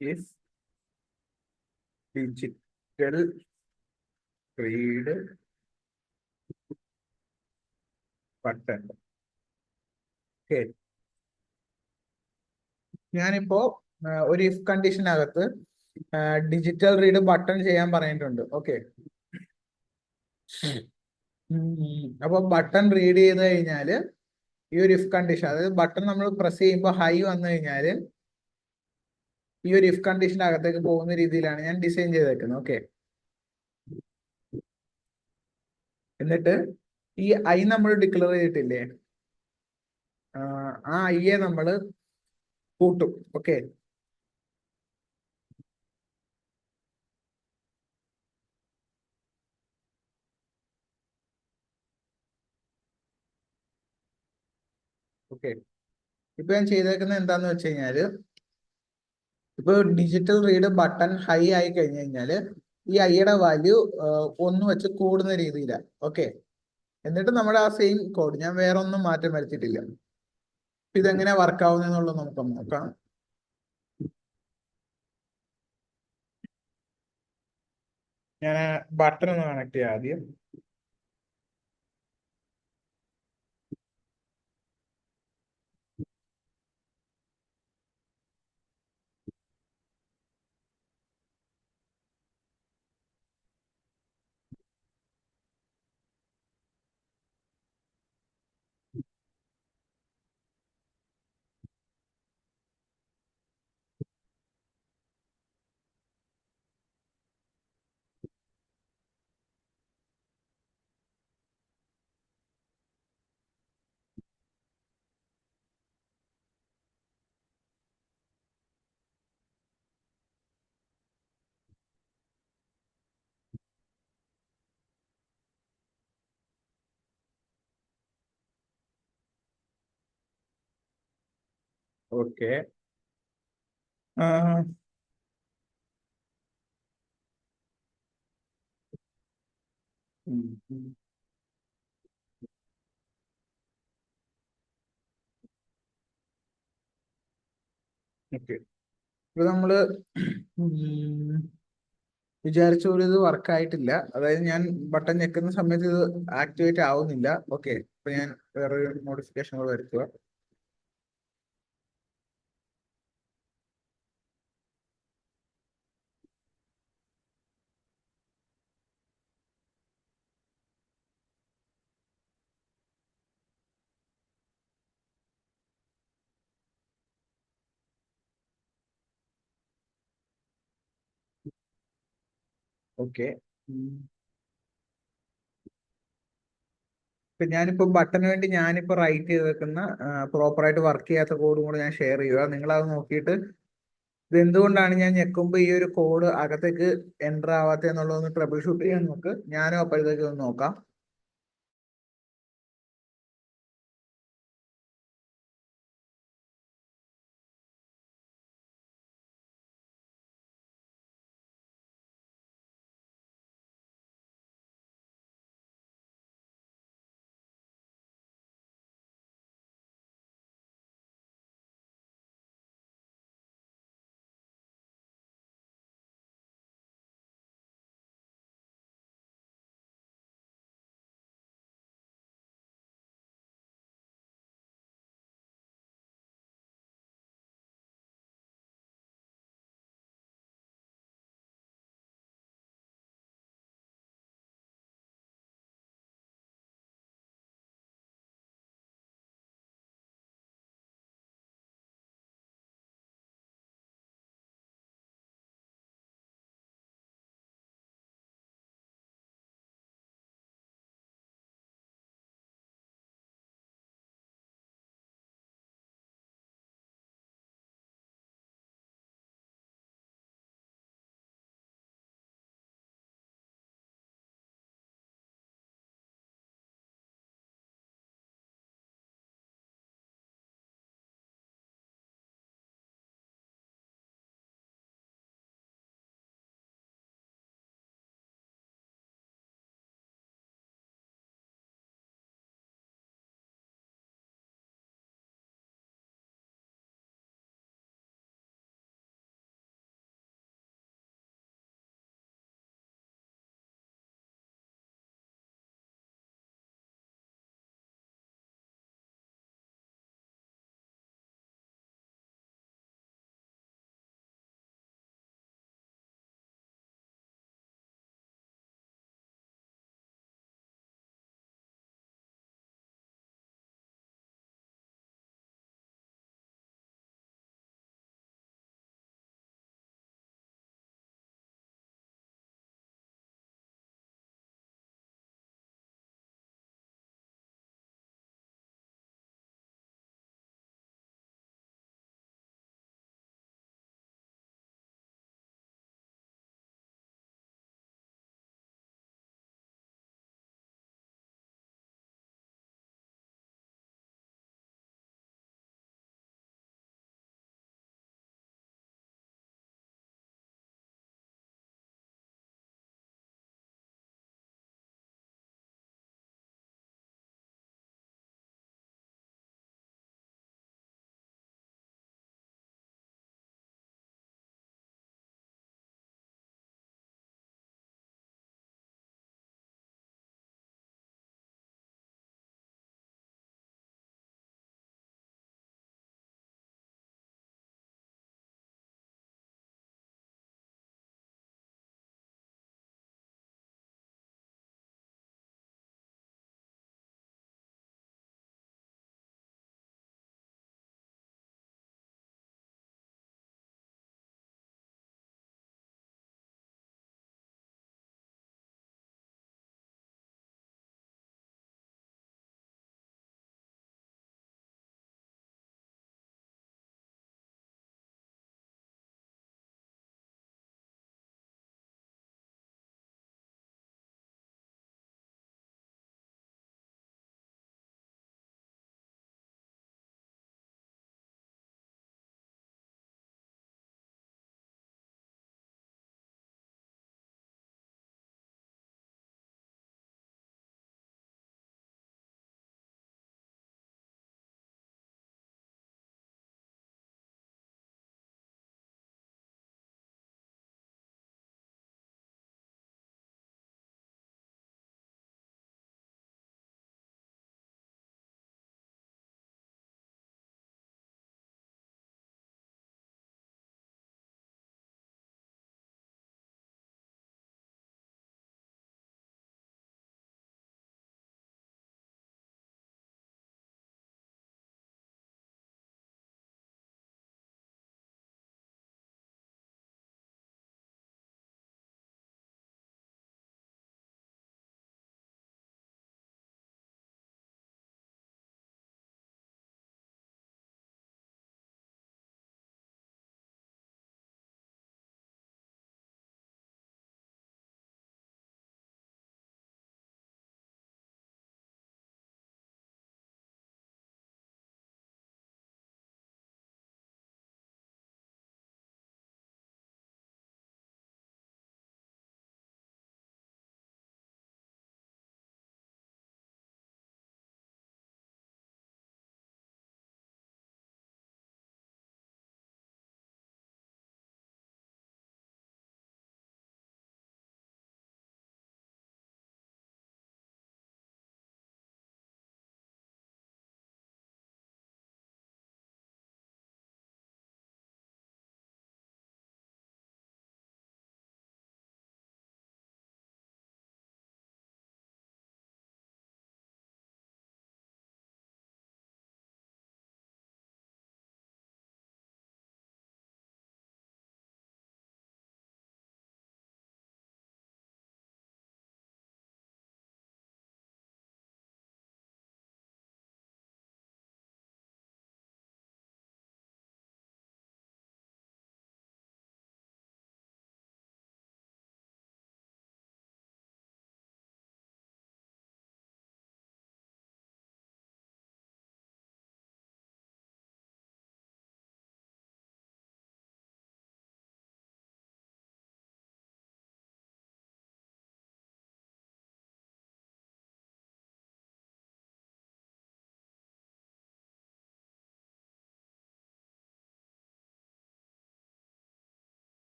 If digital read button. Okay, ഞാനിപ്പോ ഒരു ഇഫ് കണ്ടീഷനകത്ത് ഡിജിറ്റൽ റീഡ് ബട്ടൺ ചെയ്യാൻ പറഞ്ഞിട്ടുണ്ട്. ഓക്കെ, അപ്പൊ ബട്ടൺ റീഡ് ചെയ്ത് കഴിഞ്ഞാല് ഈ ഒരു ഇഫ് കണ്ടീഷൻ, അതായത് ബട്ടൺ നമ്മൾ പ്രസ് ചെയ്യുമ്പോൾ ഹൈ വന്നു കഴിഞ്ഞാല് ഈ ഒരു ഇഫ് കണ്ടീഷന്റെ അകത്തേക്ക് പോകുന്ന രീതിയിലാണ് ഞാൻ ഡിസൈൻ ചെയ്തേക്കുന്നത്. ഓക്കെ, എന്നിട്ട് ഈ ഐ നമ്മൾ ഡിക്ലെയർ ചെയ്തിട്ടില്ലേ, ആ ഐയെ നമ്മൾ കൂട്ടും. ഓക്കെ, ഓക്കെ, ഇപ്പൊ ഞാൻ ചെയ്തേക്കുന്നത് എന്താന്ന് വെച്ച് കഴിഞ്ഞാല്, ഇപ്പൊ ഡിജിറ്റൽ റീഡ് ബട്ടൺ ഹൈ ആയി കഴിഞ്ഞു കഴിഞ്ഞാല് ഈ ഐയുടെ വാല്യൂ 1 വെച്ച് കൂടുന്ന രീതിയിലാണ്. ഓക്കെ, എന്നിട്ട് നമ്മുടെ ആ സെയിം കോഡ്, ഞാൻ വേറെ ഒന്നും മാറ്റം വരുത്തിയിട്ടില്ല. ഇതെങ്ങനെ വർക്ക് ആവുന്നുള്ളത് നമുക്ക് നോക്കാം. ഞാൻ ബട്ടൺ ഒന്ന് കണക്ട് ചെയ്യാം ആദ്യം. ഓക്കെ. ഓക്കെ. ഇപ്പൊ നമ്മള് ഉം, വിചാരിച്ച പോലെ ഇത് വർക്ക് ആയിട്ടില്ല. അതായത് ഞാൻ ബട്ടൺ ഞെക്കുന്ന സമയത്ത് ഇത് ആക്ടിവേറ്റ് ആവുന്നില്ല. ഓക്കെ, ഇപ്പൊ ഞാൻ വേറെ മോഡിഫിക്കേഷനുകൾ വരുത്തുക. ഓക്കെ. ഇപ്പൊ ഞാനിപ്പോ ബട്ടന് വേണ്ടി ഞാനിപ്പോ റൈറ്റ് ചെയ്തേക്കുന്ന പ്രോപ്പർ ആയിട്ട് വർക്ക് ചെയ്യാത്ത കോഡും കൂടെ ഞാൻ ഷെയർ ചെയ്യുക. നിങ്ങൾ അത് നോക്കിയിട്ട് ഇത് എന്തുകൊണ്ടാണ് ഞാൻ ഞെക്കുമ്പോൾ ഈ ഒരു കോഡ് അകത്തേക്ക് എൻ്റർ ആവാത്ത എന്നുള്ളതൊന്ന് ട്രബിൾ ഷൂട്ട് ചെയ്യാൻ നോക്ക്. ഞാനും അപ്പോഴത്തേക്ക് ഒന്ന് നോക്കാം.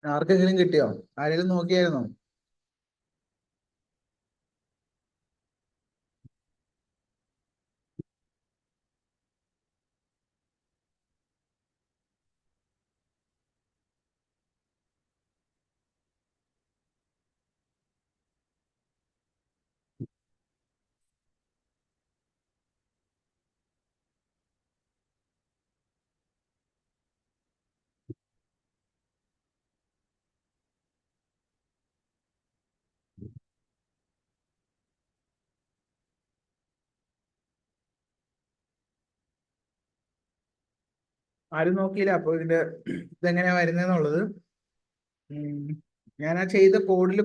ആർക്കെങ്കിലും കിട്ടിയോ? ആരെങ്കിലും നോക്കിയായിരുന്നോ? ആരും നോക്കിയില്ല. അപ്പൊ ഇതെങ്ങനെയാ വരുന്നതെന്നുള്ളത്. ഉം, ഞാൻ ആ ചെയ്ത കോഡിൽ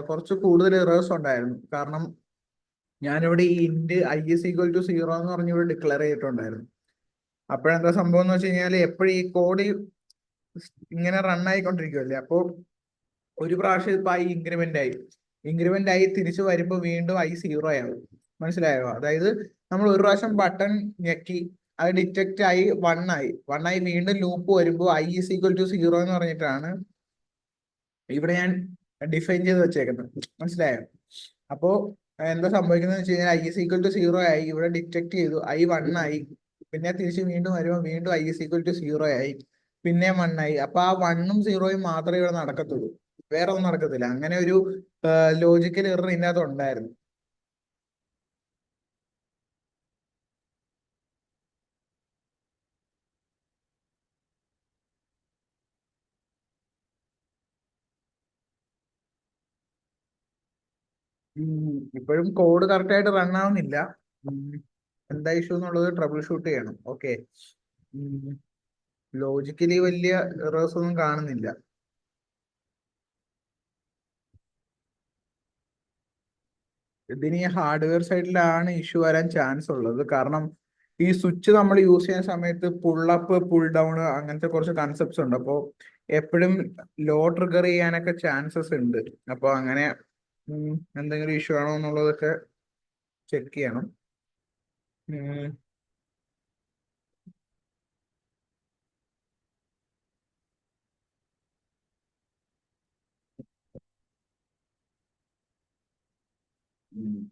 കുറച്ച് കൂടുതൽ എറേഴ്സ് ഉണ്ടായിരുന്നു. കാരണം ഞാനിവിടെ ഈ ഇന്റ് i=0 എന്ന് പറഞ്ഞ് ഇവിടെ ഡിക്ലെയർ ചെയ്തിട്ടുണ്ടായിരുന്നു. അപ്പോഴെന്താ സംഭവം എന്ന് വെച്ച് കഴിഞ്ഞാൽ എപ്പോഴും ഈ കോഡ് ഇങ്ങനെ റൺ ആയിക്കൊണ്ടിരിക്കുമല്ലേ. അപ്പോൾ ഒരു പ്രാവശ്യം ഇപ്പൊ ഇൻക്രിമെന്റ് ആയി തിരിച്ചു വരുമ്പോൾ വീണ്ടും i 0 ആവും. മനസ്സിലായോ? അതായത് നമ്മൾ ഒരു പ്രാവശ്യം ബട്ടൺ ഞെക്കി അത് ഡിറ്റക്ട് ആയി 1 ആയി വീണ്ടും ലൂപ്പ് വരുമ്പോൾ i=0 എന്ന് പറഞ്ഞിട്ടാണ് ഇവിടെ ഞാൻ ഡിഫൈൻ ചെയ്ത് വെച്ചേക്കുന്നത്. മനസ്സിലായോ? അപ്പോ എന്താ സംഭവിക്കുന്നത് വെച്ച് കഴിഞ്ഞാൽ i=0 ആയി, ഇവിടെ ഡിറ്റക്ട് ചെയ്തു, i 1 ആയി, പിന്നെ തിരിച്ച് വീണ്ടും വരുമ്പോൾ വീണ്ടും i=0 ആയി, പിന്നെ 1 ആയി. അപ്പൊ ആ 1ഉം 0യും മാത്രമേ ഇവിടെ നടക്കത്തുള്ളൂ, വേറെ ഒന്നും നടക്കത്തില്ല. അങ്ങനെ ഒരു ലോജിക്കൽ എറർ ഇതിനകത്ത് ഉണ്ടായിരുന്നു. ഇപ്പോഴും കോഡ് കറക്റ്റ് ആയിട്ട് റൺ ആവുന്നില്ല. ഉം, എന്താ ഇഷ്യൂ എന്നുള്ളത് ട്രബിൾ ഷൂട്ട് ചെയ്യണം. ഓക്കെ. ലോജിക്കലി വലിയ എറേഴ്സ് ഒന്നും കാണുന്നില്ല. ഇതിന് ഈ ഹാർഡ്വെയർ സൈഡിലാണ് ഇഷ്യൂ വരാൻ ചാൻസ് ഉള്ളത്. കാരണം ഈ സ്വിച്ച് നമ്മൾ യൂസ് ചെയ്യുന്ന സമയത്ത് പുൾ അപ്പ് പുൾ ഡൗൺ അങ്ങനത്തെ കുറച്ച് കൺസെപ്റ്റ്സ് ഉണ്ട്. അപ്പോൾ എപ്പോഴും ലോ ട്രിഗർ ചെയ്യാനൊക്കെ ചാൻസസ് ഉണ്ട്. അപ്പോൾ അങ്ങനെ എന്തെങ്കിലും ഇഷ്യൂ ആണോ എന്നുള്ളതൊക്കെ ചെക്ക് ചെയ്യണം. ഉം, ഉം.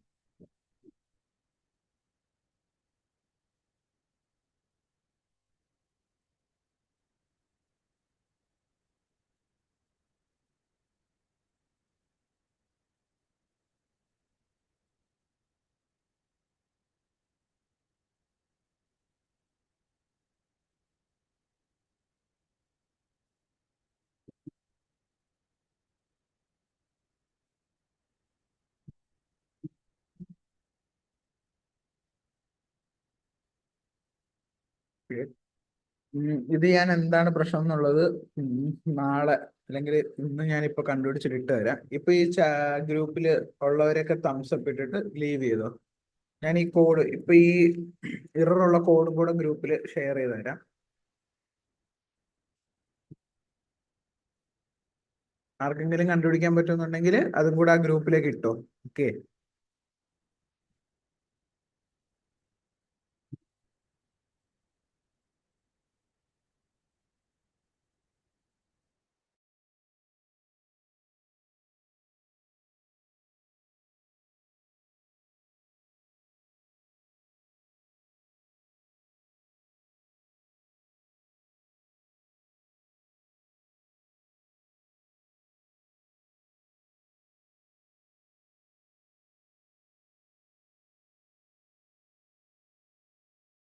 ഇത് ഞാൻ എന്താണ് പ്രശ്നം എന്നുള്ളത് നാളെ അല്ലെങ്കിൽ ഇന്ന് ഞാനിപ്പോ കണ്ടുപിടിച്ചിട്ട് ഇട്ട് തരാം. ഇപ്പൊ ഈ ഗ്രൂപ്പില് ഉള്ളവരൊക്കെ തംസപ്പ് ഇട്ടിട്ട് ലീവ് ചെയ്തോ. ഞാൻ ഈ കോഡ് ഇപ്പൊ ഈ ഇററുള്ള കോഡും കൂടെ ഗ്രൂപ്പിൽ ഷെയർ ചെയ്ത് തരാം. ആർക്കെങ്കിലും കണ്ടുപിടിക്കാൻ പറ്റുന്നുണ്ടെങ്കിൽ അതും കൂടെ ആ ഗ്രൂപ്പിലേക്ക് ഇട്ടോ. ഓക്കെ.